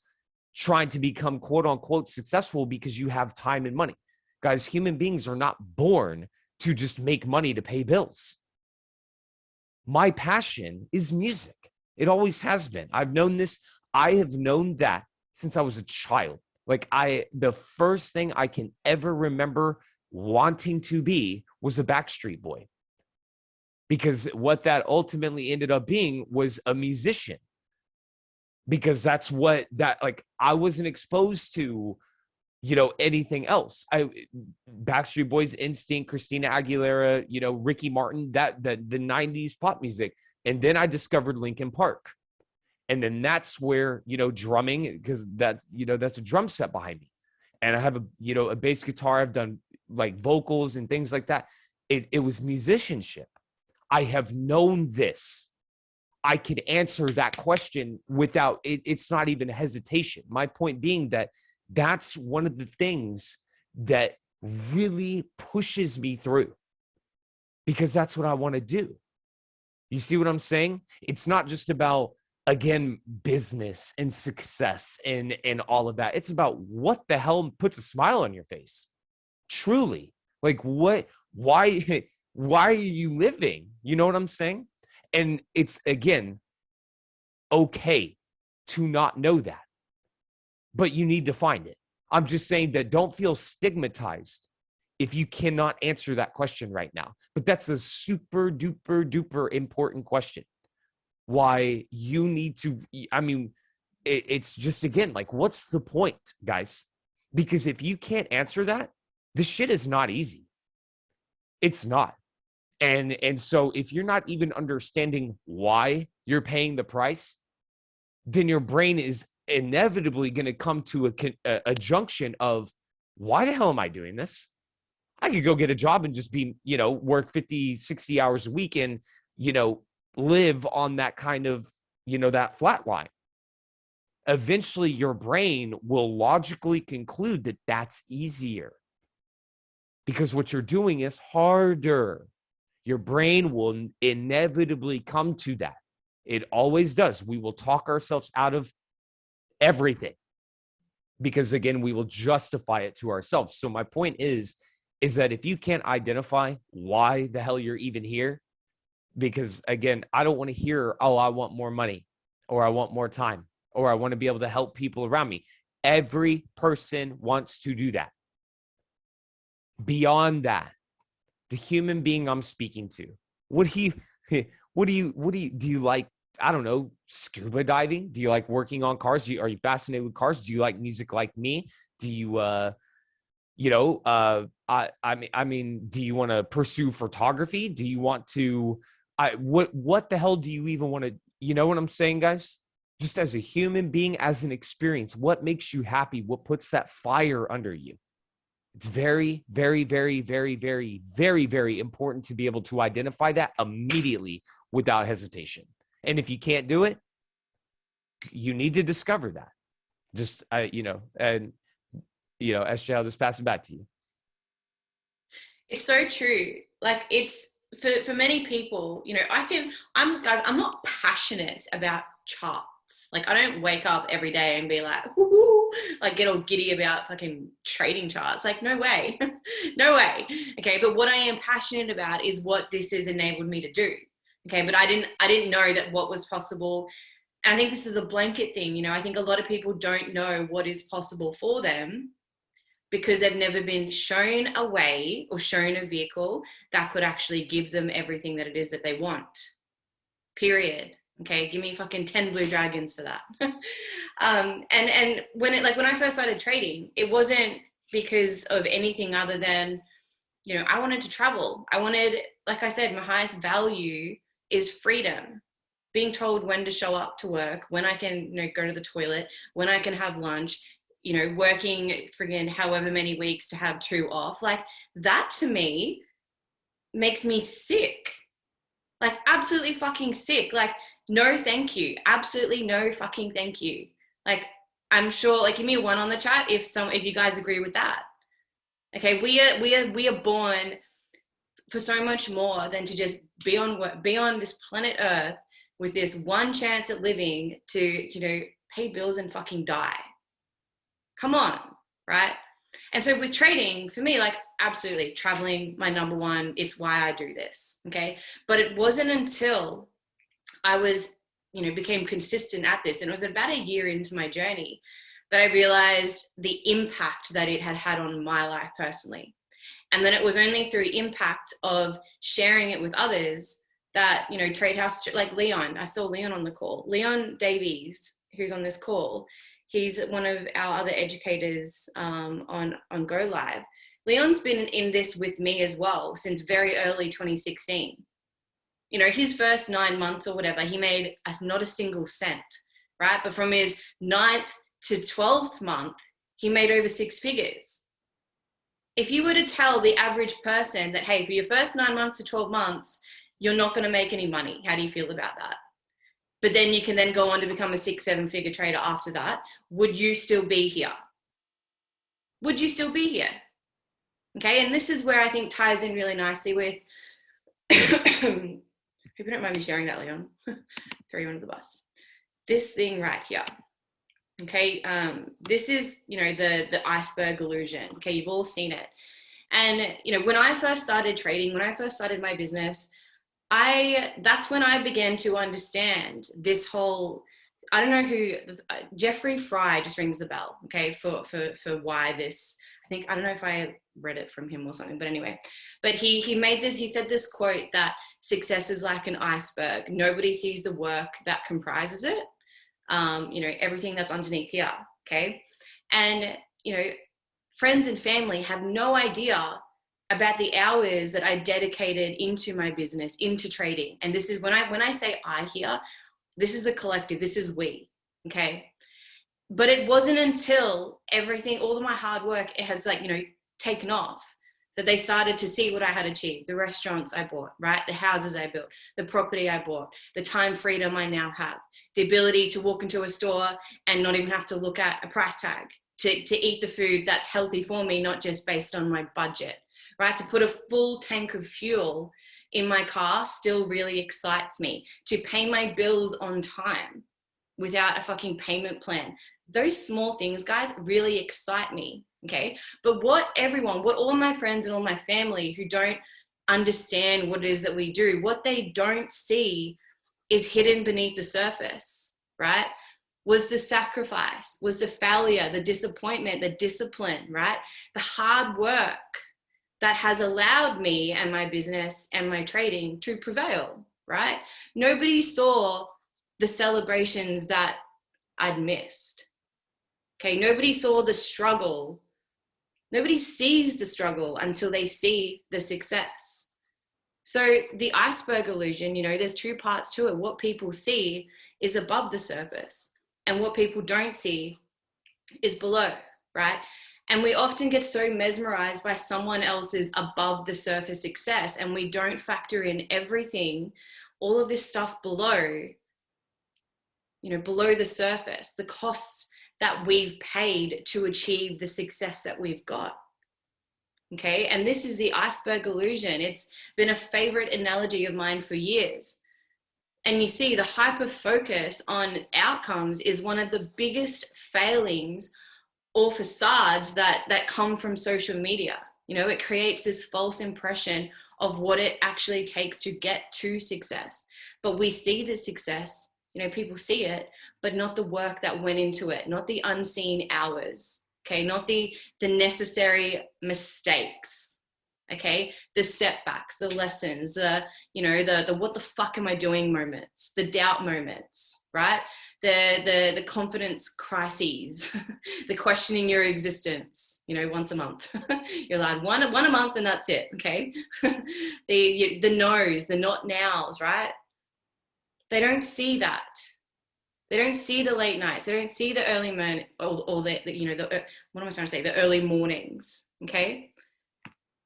[SPEAKER 2] trying to become quote unquote successful because you have time and money. Guys, human beings are not born to just make money to pay bills. My passion is music. It always has been. I've known this. I have known that since I was a child. Like the first thing I can ever remember wanting to be was a Backstreet Boy. Because what that ultimately ended up being was a musician. Because that's what I wasn't exposed to, anything else. Backstreet Boys, Instinct, Christina Aguilera, Ricky Martin, the 90s pop music. And then I discovered Linkin Park. And then that's where, drumming, because that's a drum set behind me. And I have a bass guitar. I've done like vocals and things like that. It was musicianship. I have known this. I could answer that question without it's not even a hesitation. My point being that that's one of the things that really pushes me through, because that's what I want to do. You see what I'm saying? It's not just about, again, business and success and all of that. It's about what the hell puts a smile on your face. Truly. Like why are you living? You know what I'm saying? And it's, again, okay to not know that, but you need to find it. I'm just saying that don't feel stigmatized if you cannot answer that question right now. But that's a super duper duper important question. Why you need to, it's just, again, like, what's the point, guys? Because if you can't answer that, this shit is not easy. It's not. And so if you're not even understanding why you're paying the price, then your brain is inevitably going to come to a junction of, why the hell am I doing this? I could go get a job and just be, work 50, 60 hours a week and, live on that kind of, that flat line. Eventually your brain will logically conclude that that's easier because what you're doing is harder. Your brain will inevitably come to that. It always does. We will talk ourselves out of everything because, again, we will justify it to ourselves. So my point is that if you can't identify why the hell you're even here, because, again, I don't want to hear, oh, I want more money, or I want more time, or I want to be able to help people around me. Every person wants to do that. Beyond that, the human being I'm speaking to, do you like, I don't know, scuba diving? Do you like working on cars? Are you fascinated with cars? Do you like music like me? Do you, do you want to pursue photography? Do you want to, what the hell do you even want to, you know what I'm saying, guys? Just as a human being, as an experience, what makes you happy? What puts that fire under you? It's very, very, very, very, very, very, very important to be able to identify that immediately without hesitation. And if you can't do it, you need to discover that. Just, SJ, I'll just pass it back to you.
[SPEAKER 1] It's so true. Like, it's for many people, I'm not passionate about charts. Like, I don't wake up every day and be like, whoo, like, get all giddy about fucking trading charts. Like, no way. No way. Okay. But what I am passionate about is what this has enabled me to do. Okay. But I didn't know that what was possible. And I think this is a blanket thing. I think a lot of people don't know what is possible for them because they've never been shown a way or shown a vehicle that could actually give them everything that it is that they want. Period. Okay, give me fucking 10 blue dragons for that. And when I first started trading, it wasn't because of anything other than, you know, I wanted to travel. I wanted, like I said, my highest value is freedom. Being told when to show up to work, when I can, you know, go to the toilet, when I can have lunch, you know, working friggin' however many weeks to have 2 off. Like, that to me makes me sick. Like, absolutely fucking sick. Like, no thank you. Absolutely no fucking thank you. Like, I'm sure, like, give me a 1 on the chat if you guys agree with that. Okay, we are born for so much more than to just be on this planet Earth with this one chance at living to, you know, pay bills and fucking die. Come on, right? And so with trading, for me, like, absolutely, traveling, my number one, it's why I do this, okay? But it wasn't until I was, you know, became consistent at this, and it was about a year into my journey, that I realized the impact that it had on my life personally. And then it was only through impact of sharing it with others that, you know, Trade House, like Leon, I saw Leon on the call, Leon Davies, who's on this call. He's one of our other educators on Go Live. Leon's been in this with me as well since very early 2016. You know, his first 9 months or whatever, he made not a single cent, right? But from his 9th to 12th month, he made over 6 figures. If you were to tell the average person that, hey, for your first 9 months to 12 months, you're not going to make any money, how do you feel about that? But then you can then go on to become a 6-7 figure trader after that. Would you still be here? Would you still be here? Okay, and this is where I think ties in really nicely with, hope you don't mind me sharing that, Leon. Throw you under the bus. This thing right here. Okay, this is, you know, the Iceberg Illusion. Okay, you've all seen it. And, you know, when I first started trading, when I first started my business, that's when I began to understand this whole, I don't know who, Jeffrey Fry just rings the bell, okay, for why this, I think, I don't know if I read it from him or something, but anyway, but he said this quote that success is like an iceberg. Nobody sees the work that comprises it. You know, everything that's underneath here, okay? And, you know, friends and family have no idea about the hours that I dedicated into my business, into trading. And this is when I say I here, this is the collective, this is we, okay? But it wasn't until everything, all of my hard work, it has, like, you know, taken off, that they started to see what I had achieved. The restaurants I bought, right? The houses I built, the property I bought, the time freedom I now have, the ability to walk into a store and not even have to look at a price tag, to eat the food that's healthy for me, not just based on my budget, right? To put a full tank of fuel in my car still really excites me. To pay my bills on time without a fucking payment plan. Those small things, guys, really excite me, okay? But what all my friends and all my family who don't understand what it is that we do, what they don't see is hidden beneath the surface, right? Was the sacrifice, was the failure, the disappointment, the discipline, right? The hard work that has allowed me and my business and my trading to prevail, right? Nobody saw the celebrations that I'd missed. Okay, nobody saw the struggle. Nobody sees the struggle until they see the success. So the iceberg illusion, you know, there's 2 parts to it. What people see is above the surface, and what people don't see is below, right? And we often get so mesmerized by someone else's above the surface success, and we don't factor in everything, all of this stuff below, you know, below the surface, the costs that we've paid to achieve the success that we've got. Okay, and this is the iceberg illusion. It's been a favorite analogy of mine for years. And you see, the hyper focus on outcomes is one of the biggest failings or facades that come from social media. You know, it creates this false impression of what it actually takes to get to success. But we see the success, you know, people see it, but not the work that went into it, not the unseen hours. Okay, not the necessary mistakes. Okay, the setbacks, the lessons, the what the fuck am I doing moments, the doubt moments, right? The confidence crises, the questioning your existence, once a month. You're allowed one a month and that's it, okay? the no's, the not nows, right? They don't see that. They don't see the late nights. They don't see the early morning or the what am I trying to say? The early mornings, okay?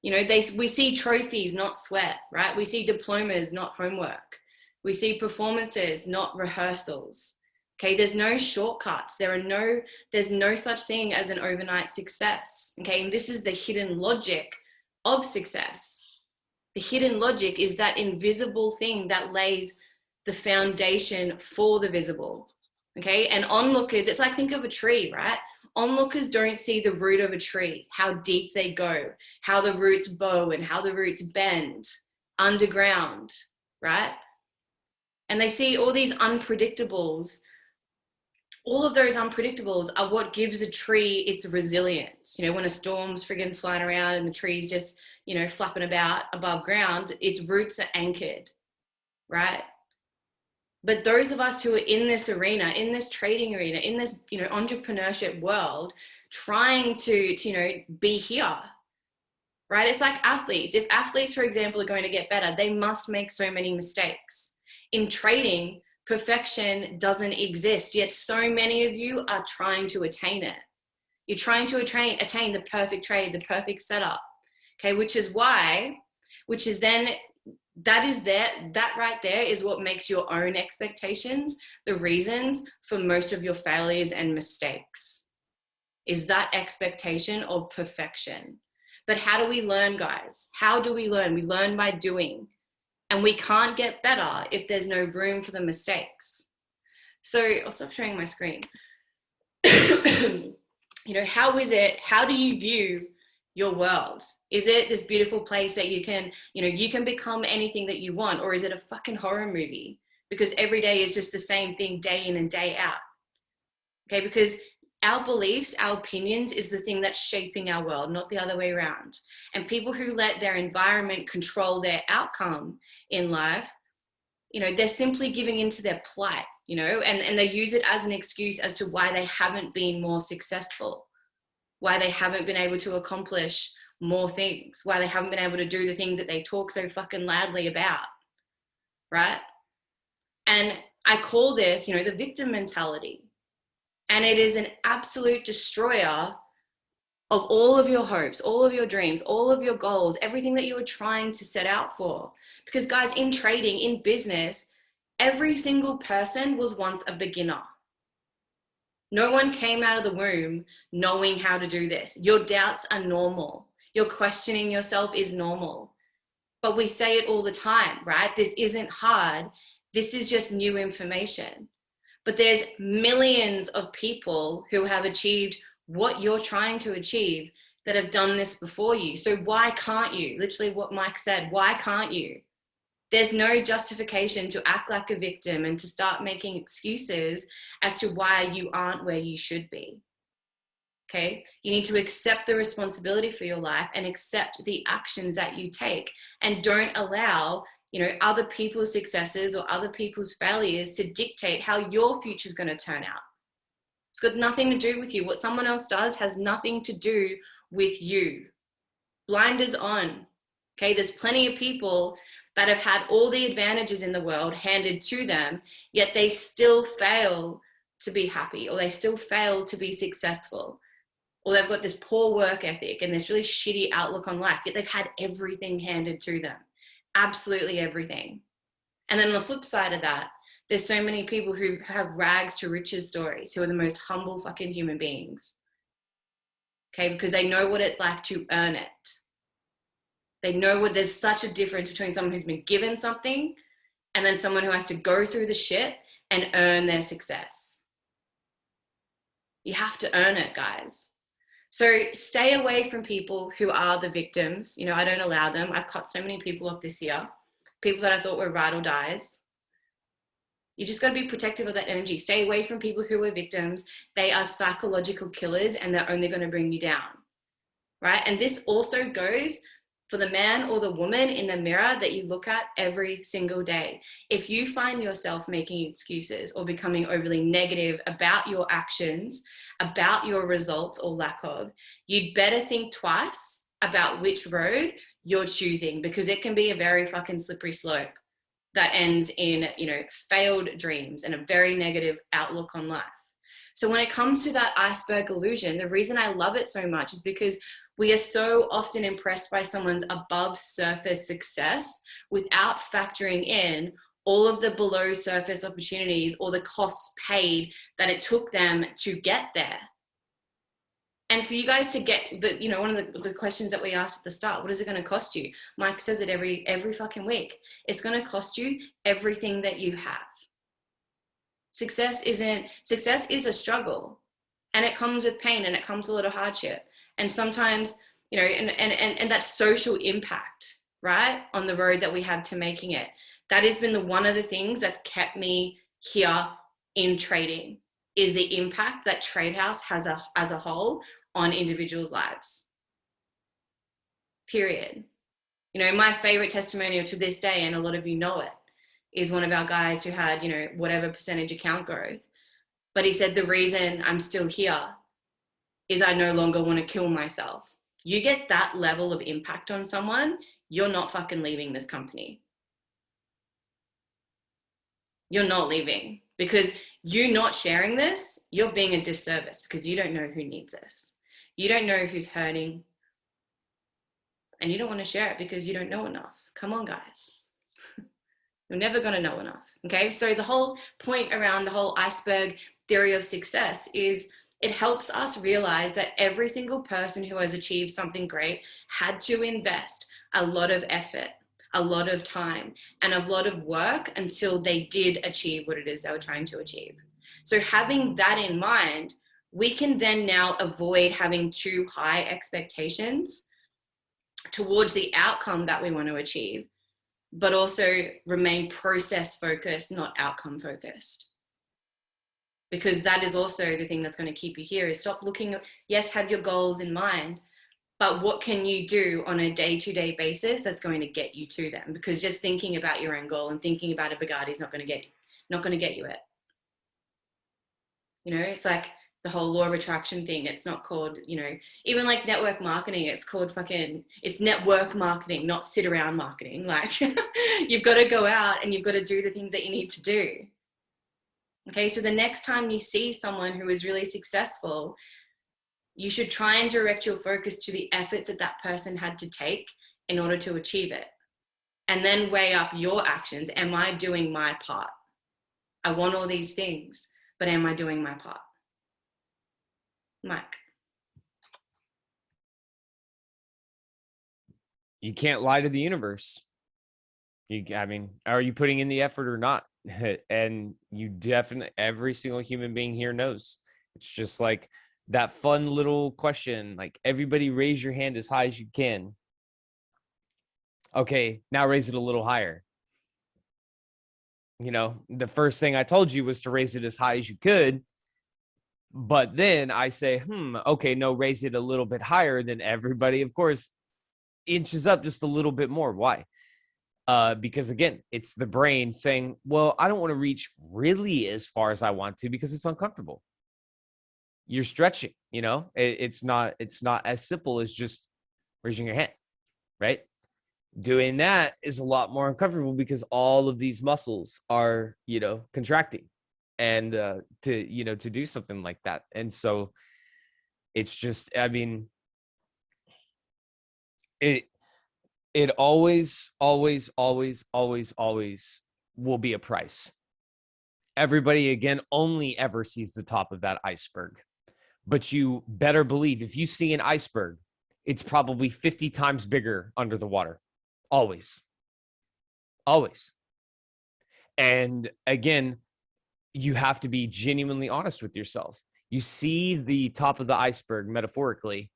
[SPEAKER 1] We see trophies, not sweat, right? We see diplomas, not homework. We see performances, not rehearsals. Okay, there's no shortcuts. There's no such thing as an overnight success. Okay, and this is the hidden logic of success. The hidden logic is that invisible thing that lays the foundation for the visible. Okay, and onlookers, it's like, think of a tree, right? Onlookers don't see the root of a tree, how deep they go, how the roots bow and how the roots bend underground, right? And they see all these unpredictables. All of those unpredictables are what gives a tree its resilience. When a storm's friggin' flying around and the tree's just, flapping about above ground, its roots are anchored, right? But those of us who are in this arena, in this trading arena, in this, entrepreneurship world, trying to be here, right? It's like athletes. If athletes, for example, are going to get better, they must make so many mistakes. In trading, perfection doesn't exist, yet so many of you are trying to attain it. You're trying to attain the perfect trade, the perfect setup, okay? That right there is what makes your own expectations the reasons for most of your failures and mistakes, is that expectation of perfection. But how do we learn, guys? How do we learn? We learn by doing. And we can't get better if there's no room for the mistakes. So I'll stop sharing my screen. How do you view your world? Is it this beautiful place that you can become anything that you want? Or is it a fucking horror movie? Because every day is just the same thing day in and day out. Okay, because our beliefs, our opinions is the thing that's shaping our world, not the other way around. And people who let their environment control their outcome in life, they're simply giving into their plight, and they use it as an excuse as to why they haven't been more successful, why they haven't been able to accomplish more things, why they haven't been able to do the things that they talk so fucking loudly about, right? And I call this, the victim mentality. And it is an absolute destroyer of all of your hopes, all of your dreams, all of your goals, everything that you were trying to set out for. Because guys, in trading, in business, every single person was once a beginner. No one came out of the womb knowing how to do this. Your doubts are normal. Your questioning yourself is normal. But we say it all the time, right? This isn't hard. This is just new information. But there's millions of people who have achieved what you're trying to achieve that have done this before you. So why can't you? Literally what Mike said, why can't you? There's no justification to act like a victim and to start making excuses as to why you aren't where you should be. Okay? You need to accept the responsibility for your life and accept the actions that you take, and don't allow other people's successes or other people's failures to dictate how your future is going to turn out. It's got nothing to do with you. What someone else does has nothing to do with you. Blinders on. Okay, there's plenty of people that have had all the advantages in the world handed to them, yet they still fail to be happy, or they still fail to be successful, or they've got this poor work ethic and this really shitty outlook on life, yet they've had everything handed to them. Absolutely everything. And then on the flip side of that, there's so many people who have rags to riches stories, who are the most humble fucking human beings. Okay, because they know what it's like to earn it. They know there's such a difference between someone who's been given something and then someone who has to go through the shit and earn their success. You have to earn it, guys. So stay away from people who are the victims. I don't allow them. I've cut so many people off this year. People that I thought were ride or dies. You just got to be protective of that energy. Stay away from people who are victims. They are psychological killers, and they're only going to bring you down, right? And this also goes for the man or the woman in the mirror that you look at every single day. If you find yourself making excuses or becoming overly negative about your actions, about your results or lack of, you'd better think twice about which road you're choosing, because it can be a very fucking slippery slope that ends in, you know, failed dreams and a very negative outlook on life. So when it comes to that iceberg illusion, the reason I love it so much is because we are so often impressed by someone's above surface success without factoring in all of the below surface opportunities or the costs paid that it took them to get there. And for you guys to get the, you know, one of the questions that we asked at the start, what is it going to cost you? Mike says it every fucking week. It's going to cost you everything that you have. Success is a struggle, and it comes with pain, and it comes with a lot of hardship. And sometimes, you know, and that social impact, right, on the road that we have to making it, that has been one of the things that's kept me here in trading, is the impact that Trade House has as a whole on individuals' lives. Period. You know, my favorite testimonial to this day, and a lot of you know it, is one of our guys who had, you know, whatever percentage account growth. But he said, the reason I'm still here is I no longer want to kill myself. You get that level of impact on someone, you're not fucking leaving this company. You're not leaving, because you not sharing this, you're being a disservice, because you don't know who needs this. You don't know who's hurting, and you don't want to share it because you don't know enough. Come on, guys. You're never going to know enough. Okay. So the whole point around the whole iceberg theory of success is it helps us realize that every single person who has achieved something great had to invest a lot of effort, a lot of time, and a lot of work until they did achieve what it is they were trying to achieve. So having that in mind, we can then now avoid having too high expectations towards the outcome that we want to achieve, but also remain process focused, not outcome focused. Because that is also the thing that's going to keep you here, is stop looking, yes, have your goals in mind, but what can you do on a day-to-day basis that's going to get you to them? Because just thinking about your own goal and thinking about a Bugatti is not going to get you it. You know, it's like the whole law of attraction thing. It's not called, you know, even like network marketing, it's called it's network marketing, not sit around marketing. Like you've got to go out and you've got to do the things that you need to do. Okay. So the next time you see someone who is really successful, you should try and direct your focus to the efforts that person had to take in order to achieve it. And then weigh up your actions. Am I doing my part? I want all these things, but am I doing my part? Mike.
[SPEAKER 2] You can't lie to the universe. I mean, are you putting in the effort or not? And you definitely, every single human being here knows. It's just like that fun little question, like everybody raise your hand as high as you can. Okay, now raise it a little higher. You know, the first thing I told you was to raise it as high as you could. But then I say, okay, no, raise it a little bit higher. Then everybody, of course, inches up just a little bit more. Why? Because again, it's the brain saying, well, I don't want to reach really as far as I want to because it's uncomfortable. You're stretching, you know, it's not as simple as just raising your hand, right? Doing that is a lot more uncomfortable because all of these muscles are, you know, contracting and to do something like that. And so it's just, I mean, it always will be a price. Everybody, again, only ever sees the top of that iceberg. But you better believe if you see an iceberg, it's probably 50 times bigger under the water. Always. And again, you have to be genuinely honest with yourself. You see the top of the iceberg metaphorically.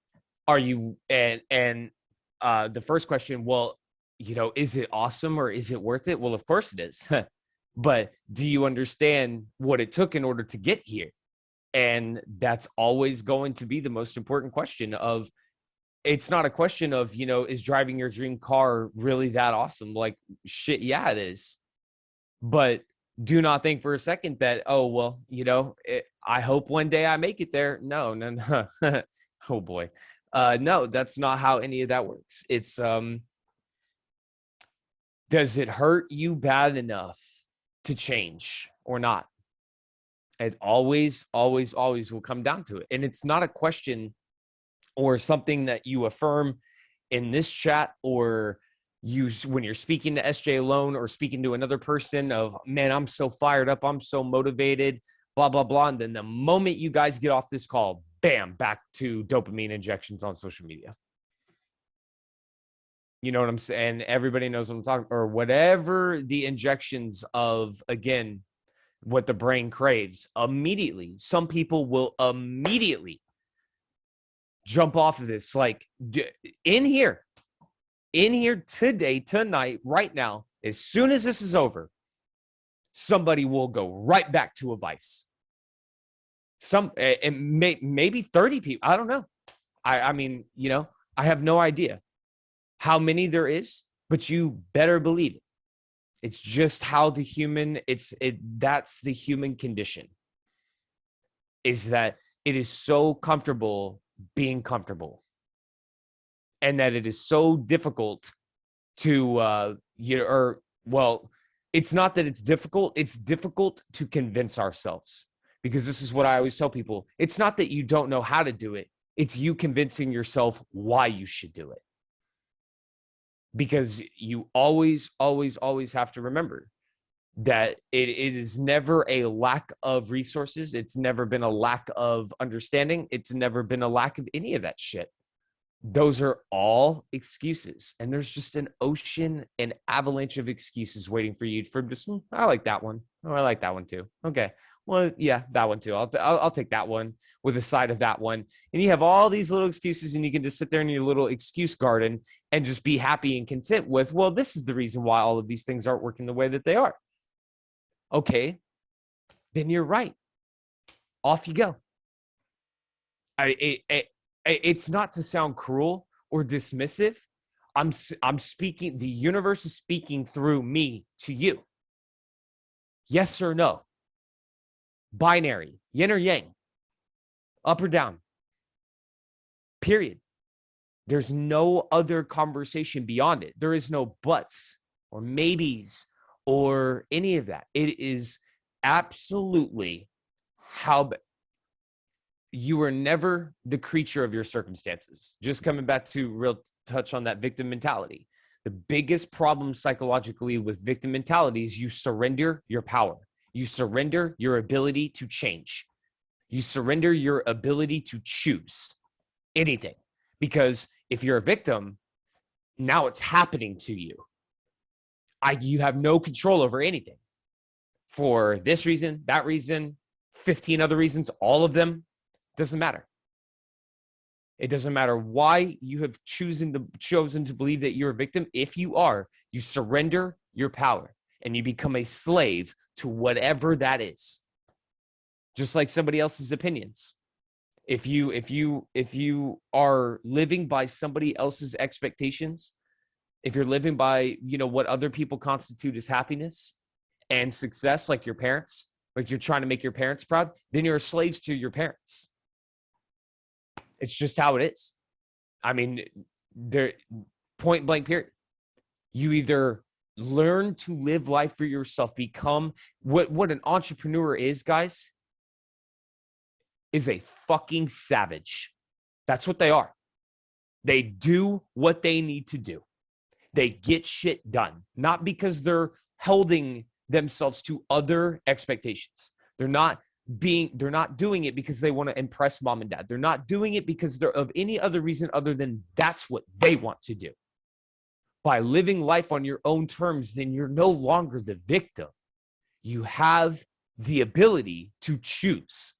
[SPEAKER 2] Are you, and the first question, well, you know, is it awesome or is it worth it? Well, of course it is. but do you understand what it took in order to get here? And that's always going to be the most important question. Of it's not a question of, is driving your dream car really that awesome? Like, shit, yeah, it is. But do not think for a second that, oh, well, I hope one day I make it there. No, no, no. Oh boy. No, that's not how any of that works. It's, does it hurt you bad enough to change or not? It always, always, always will come down to it. And it's not a question or something that you affirm in this chat, or you when you're speaking to SJ alone or speaking to another person of, man, I'm so fired up, I'm so motivated, blah, blah, blah. And then the moment you guys get off this call, bam, back to dopamine injections on social media. You know what I'm saying? Everybody knows what I'm talking, or whatever the injections of, again, what the brain craves immediately. Some people will immediately jump off of this. Like in here today, tonight, right now, as soon as this is over, somebody will go right back to a vice. Maybe 30 people. I don't know. I mean, I have no idea how many there is, but you better believe it. It's just how the human, that's the human condition, is that it is so comfortable being comfortable, and that it is so difficult to, it's not that it's difficult to convince ourselves, because this is what I always tell people. It's not that you don't know how to do it. It's you convincing yourself why you should do it. Because you always, always, always have to remember that it is never a lack of resources. It's never been a lack of understanding. It's never been a lack of any of that shit. Those are all excuses. And there's just an ocean, an avalanche of excuses waiting for you for just, I like that one. Oh, I like that one too. Okay. Well, yeah, that one too. I'll take that one with a side of that one. And you have all these little excuses, and you can just sit there in your little excuse garden and just be happy and content with, well, this is the reason why all of these things aren't working the way that they are. Okay, then you're right. Off you go. It's not to sound cruel or dismissive. I'm speaking, the universe is speaking through me to you. Yes or no? Binary, yin or yang, up or down. Period. There's no other conversation beyond it. There is no buts or maybes or any of that. It is absolutely how you are never the creature of your circumstances. Just coming back to real touch on that victim mentality. The biggest problem psychologically with victim mentality is you surrender your power. You surrender your ability to change. You surrender your ability to choose anything. Because if you're a victim, now it's happening to you. You have no control over anything. For this reason, that reason, 15 other reasons, all of them, doesn't matter. It doesn't matter why you have chosen to believe that you're a victim. If you are, you surrender your power and you become a slave to whatever that is. Just like somebody else's opinions. If you are living by somebody else's expectations, if you're living by, what other people constitute as happiness and success, like your parents, like you're trying to make your parents proud, then you're slaves to your parents. It's just how it is. I mean, they're point blank period. You either learn to live life for yourself, become what an entrepreneur is, guys, is a fucking savage. That's what they are. They do what they need to do. They get shit done, not because they're holding themselves to other expectations. They're not doing it because they want to impress mom and dad. They're not doing it because they're of any other reason other than that's what they want to do. By living life on your own terms, then you're no longer the victim. You have the ability to choose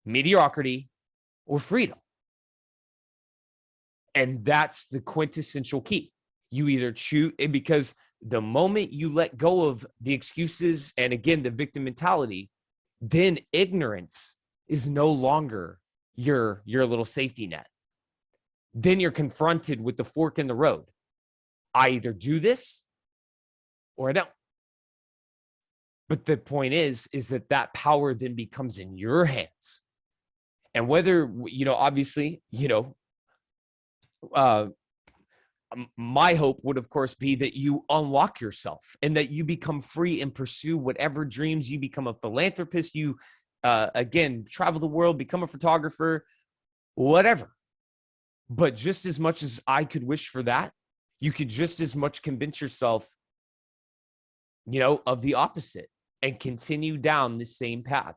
[SPEAKER 2] mediocrity or freedom. And that's the quintessential key. You either choose, because the moment you let go of the excuses and, again, the victim mentality, then ignorance is no longer your little safety net. Then you're confronted with the fork in the road. I either do this or I don't. But the point is that power then becomes in your hands. And whether, obviously, my hope would, of course, be that you unlock yourself and that you become free and pursue whatever dreams. You become a philanthropist. You, again, travel the world, become a photographer, whatever. But just as much as I could wish for that, you could just as much convince yourself, of the opposite and continue down the same path.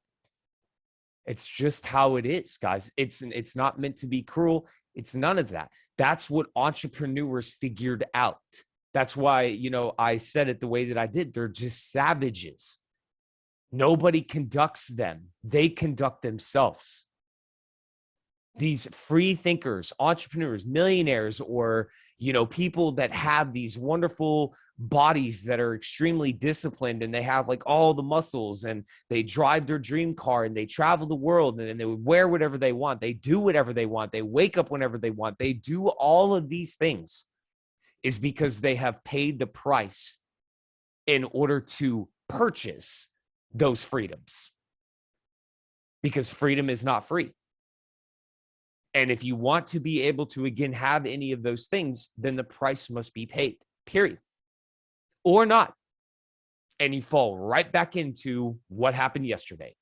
[SPEAKER 2] It's just how it is, guys. It's not meant to be cruel. It's none of that. That's what entrepreneurs figured out. That's why, I said it the way that I did. They're just savages. Nobody conducts them. They conduct themselves. These free thinkers, entrepreneurs, millionaires, or, people that have these wonderful bodies that are extremely disciplined and they have like all the muscles and they drive their dream car and they travel the world and they wear whatever they want. They do whatever they want. They wake up whenever they want. They do all of these things is because they have paid the price in order to purchase those freedoms. Because freedom is not free. And if you want to be able to, again, have any of those things, then the price must be paid, period. Or not. And you fall right back into what happened yesterday.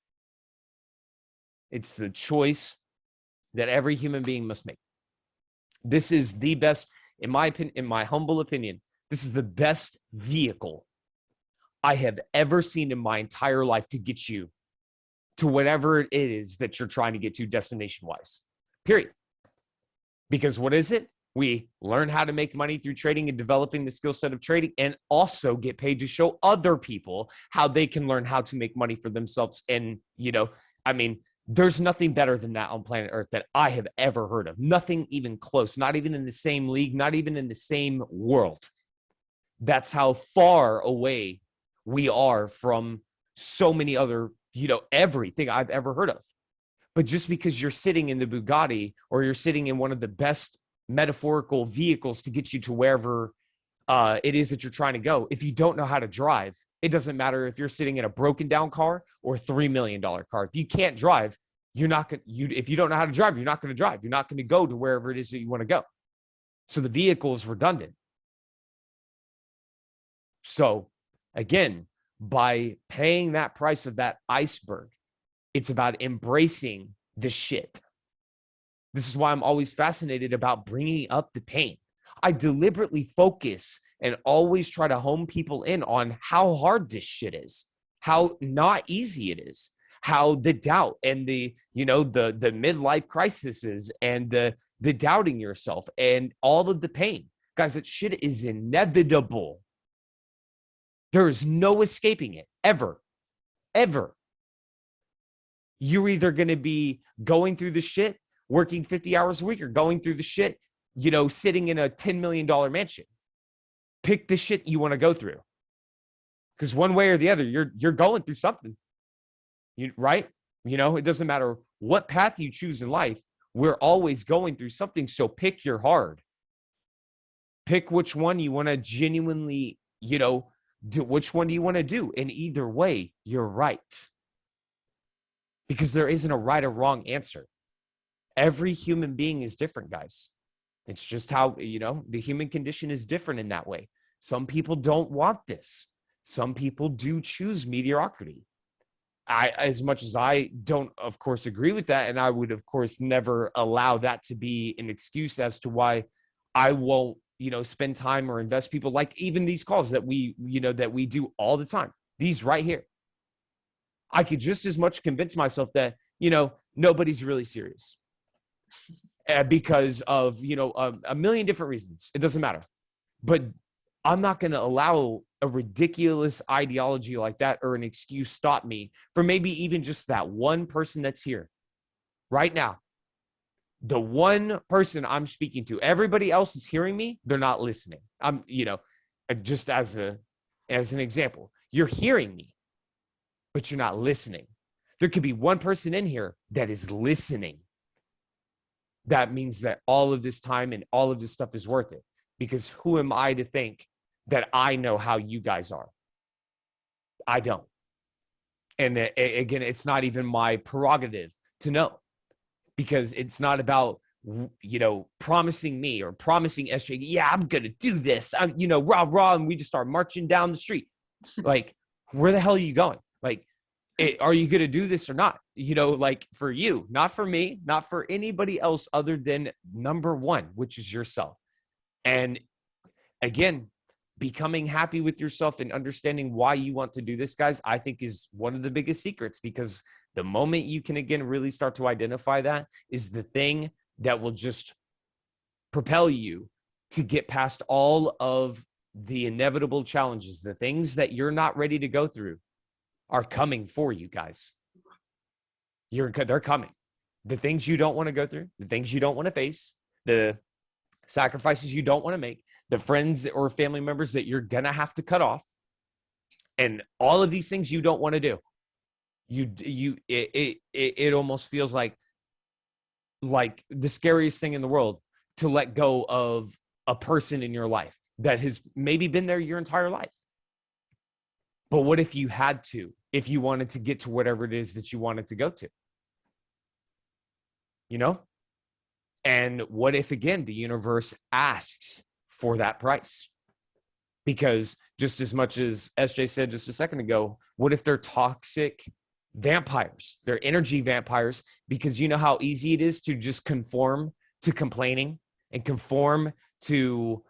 [SPEAKER 2] It's the choice that every human being must make. This is the best, in my opinion, in my humble opinion, this is the best vehicle I have ever seen in my entire life to get you to whatever it is that you're trying to get to destination-wise. Period. Because what is it? We learn how to make money through trading and developing the skill set of trading, and also get paid to show other people how they can learn how to make money for themselves. And, there's nothing better than that on planet Earth that I have ever heard of. Nothing even close, not even in the same league, not even in the same world. That's how far away we are from so many other, everything I've ever heard of. But just because you're sitting in the Bugatti or you're sitting in one of the best metaphorical vehicles to get you to wherever it is that you're trying to go, if you don't know how to drive, it doesn't matter if you're sitting in a broken down car or a $3 million car. If you can't drive, you're not going to, if you don't know how to drive, you're not going to drive. You're not going to go to wherever it is that you want to go. So the vehicle is redundant. So again, by paying that price of that iceberg, it's about embracing the shit. This is why I'm always fascinated about bringing up the pain. I deliberately focus and always try to hone people in on how hard this shit is, how not easy it is, how the doubt and the midlife crises and the doubting yourself and all of the pain. Guys, that shit is inevitable. There is no escaping it, ever, ever. You're either going to be going through the shit, working 50 hours a week, or going through the shit, sitting in a $10 million mansion. Pick the shit you want to go through. Because one way or the other, you're going through something. Right? It doesn't matter what path you choose in life. We're always going through something. So pick your hard. Pick which one you want to genuinely, do. Which one do you want to do? And either way, you're right. Because there isn't a right or wrong answer. Every human being is different, guys. It's just how, the human condition is different in that way. Some people don't want this. Some people do choose mediocrity. As much as I don't, of course, agree with that, and I would, of course, never allow that to be an excuse as to why I won't, spend time or invest people, like even these calls that we do all the time. These right here. I could just as much convince myself that, nobody's really serious because of, a million different reasons. It doesn't matter. But I'm not going to allow a ridiculous ideology like that or an excuse stop me from maybe even just that one person that's here right now. The one person I'm speaking to. Everybody else is hearing me. They're not listening. just as an example, you're hearing me, but you're not listening. There could be one person in here that is listening. That means that all of this time and all of this stuff is worth it, because who am I to think that I know how you guys are? I don't. And again, it's not even my prerogative to know, because it's not about, promising me or promising SJ, yeah, I'm going to do this. I'm, rah, rah. And we just start marching down the street. Like, where the hell are you going? Like, are you going to do this or not? Like, for you, not for me, not for anybody else other than number one, which is yourself. And again, becoming happy with yourself and understanding why you want to do this, guys, I think is one of the biggest secrets, because the moment you can, again, really start to identify that is the thing that will just propel you to get past all of the inevitable challenges. The things that you're not ready to go through are coming for you, guys. They're coming. The things you don't want to go through, the things you don't want to face, the sacrifices you don't want to make, the friends or family members that you're going to have to cut off, and all of these things you don't want to do. It almost feels like the scariest thing in the world to let go of a person in your life that has maybe been there your entire life. But what if you had to, if you wanted to get to whatever it is that you wanted to go to? And what if, again, the universe asks for that price? Because just as much as SJ said just a second ago, what if they're toxic vampires? They're energy vampires, because you know how easy it is to just conform to complaining and conform to,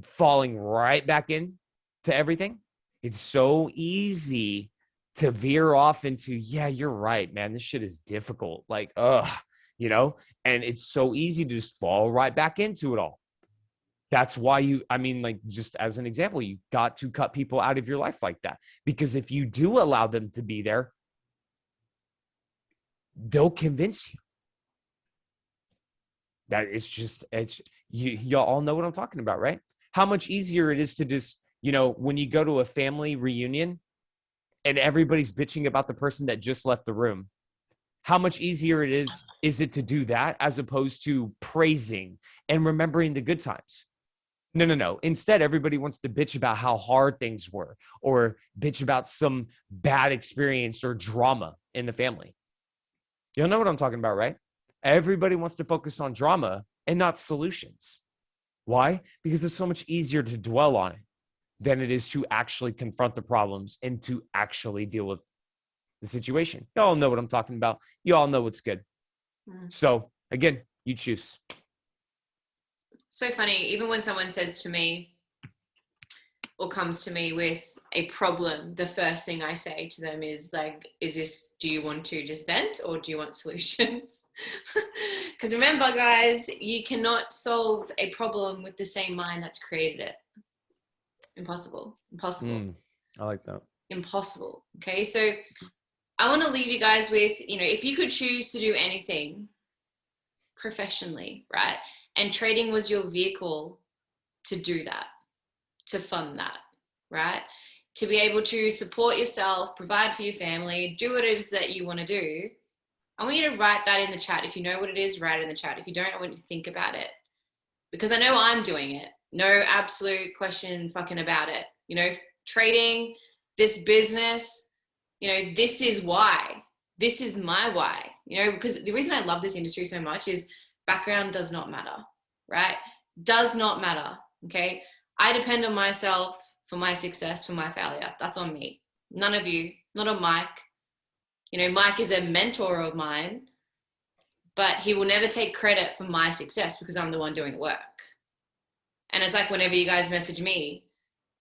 [SPEAKER 2] falling right back in to everything. It's so easy to veer off into, yeah, you're right, man, this shit is difficult. Like, and it's so easy to just fall right back into it all. That's why just as an example, you got to cut people out of your life like that. Because if you do allow them to be there, they'll convince you. That you all know what I'm talking about, right? How much easier it is to just, when you go to a family reunion and everybody's bitching about the person that just left the room, how much easier is it to do that as opposed to praising and remembering the good times? No. Instead, everybody wants to bitch about how hard things were, or bitch about some bad experience or drama in the family. You'll know what I'm talking about, right? Everybody wants to focus on drama and not solutions. Why? Because it's so much easier to dwell on it than it is to actually confront the problems and to actually deal with the situation. Y'all know what I'm talking about. You all know what's good. So again, you choose.
[SPEAKER 1] So funny. Even when someone says to me or comes to me with a problem, the first thing I say to them is like, do you want to just vent or do you want solutions? Because remember, guys, you cannot solve a problem with the same mind that's created it. Impossible.
[SPEAKER 2] I like that.
[SPEAKER 1] Impossible. Okay. So I want to leave you guys with, if you could choose to do anything professionally, right? And trading was your vehicle to do that, to fund that, right? To be able to support yourself, provide for your family, do what it is that you want to do. I want you to write that in the chat. If you know what it is, write it in the chat. If you don't, I want you to think about it, because I know I'm doing it. No absolute question fucking about it. Trading, this business, this is why. This is my why. Because the reason I love this industry so much is background does not matter, right? Does not matter, okay? I depend on myself for my success, for my failure. That's on me. None of you, not on Mike. Mike is a mentor of mine, but he will never take credit for my success because I'm the one doing the work. And it's like whenever you guys message me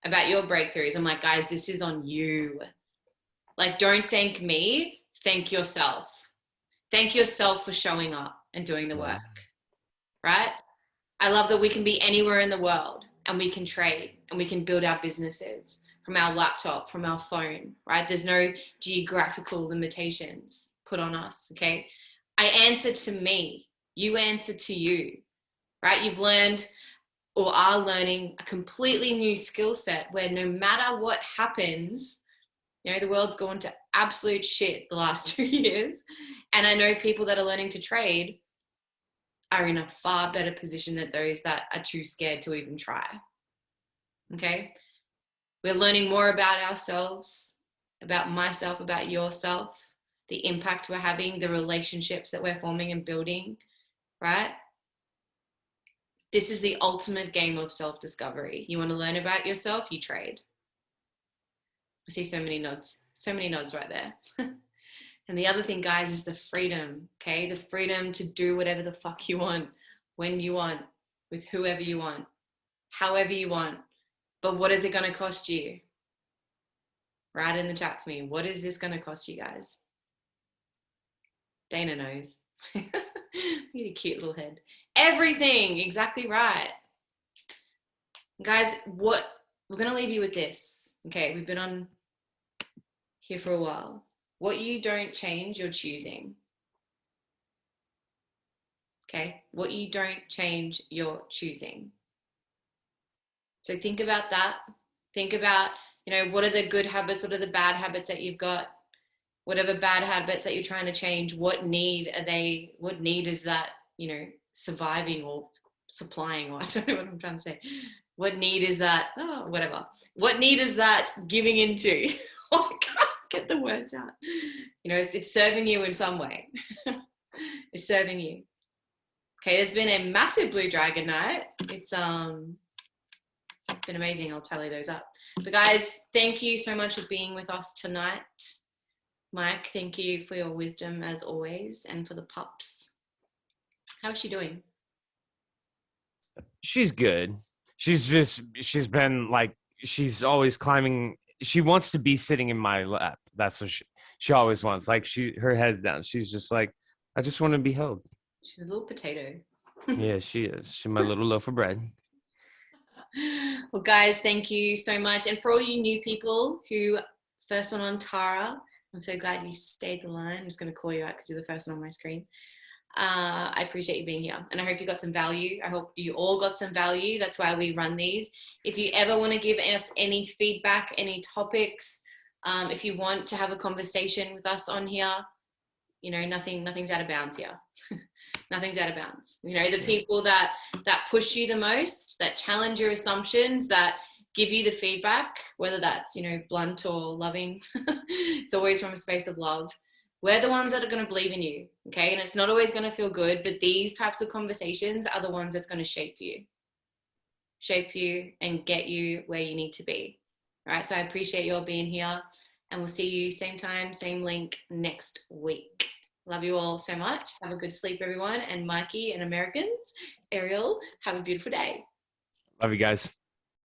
[SPEAKER 1] about your breakthroughs, I'm like, guys, this is on you. Like, don't thank me, thank yourself. Thank yourself for showing up and doing the work, right? I love that we can be anywhere in the world and we can trade and we can build our businesses from our laptop, from our phone, right? There's no geographical limitations put on us, okay? I answer to me, you answer to you, right? You've learned or are learning a completely new skill set where no matter what happens, you know, the world's gone to absolute shit the last 2 years. And I know people that are learning to trade are in a far better position than those that are too scared to even try. Okay? We're learning more about ourselves, about myself, about yourself, the impact we're having, the relationships that we're forming and building, right? This is the ultimate game of self-discovery. You want to learn about yourself, you trade. I see so many nods right there. And the other thing, guys, is the freedom, okay? The freedom to do whatever the fuck you want, when you want, with whoever you want, however you want. But what is it going to cost you? Write in the chat for me. What is this going to cost you, guys? Dana knows. You need a cute little head. Everything, exactly right. Guys, we're going to leave you with this. Okay, we've been on here for a while. What you don't change, you're choosing. Okay, what you don't change, you're choosing. So think about that. Think about, you know, what are the good habits? What are the bad habits that you've got? Whatever bad habits that you're trying to change, what need are they? What need is that, you know, surviving or supplying, or I don't know what I'm trying to say. What need is that? Oh, whatever. What need is that giving into? I can't get the words out. You know, it's serving you in some way. It's serving you. Okay, there's been a massive Blue Dragon night. It's been amazing. I'll tally those up. But guys, thank you so much for being with us tonight. Mike, thank you for your wisdom as always, and for the pups. How's she doing?
[SPEAKER 2] She's good. She's been like, she's always climbing. She wants to be sitting in my lap. That's what she always wants. Like, her head's down. She's just like, I just want to be held.
[SPEAKER 1] She's a little potato.
[SPEAKER 2] Yeah, she is. She's my little loaf of bread.
[SPEAKER 1] Well, guys, thank you so much. And for all you new people who, first one on Tara, I'm so glad you stayed the line. I'm just going to call you out because you're the first one on my screen. I appreciate you being here, and I hope you got some value. I hope you all got some value. That's why we run these. If you ever want to give us any feedback, any topics, if you want to have a conversation with us on here, you know, nothing's out of bounds here. Nothing's out of bounds. You know, the people that push you the most, that challenge your assumptions, that give you the feedback, whether that's, you know, blunt or loving, it's always from a space of love. We're the ones that are going to believe in you, okay? And it's not always going to feel good, but these types of conversations are the ones that's going to shape you and get you where you need to be, all right? So I appreciate you all being here, and we'll see you same time, same link next week. Love you all so much. Have a good sleep, everyone. And Mikey and Americans, Ariel, have a beautiful day.
[SPEAKER 2] Love you guys.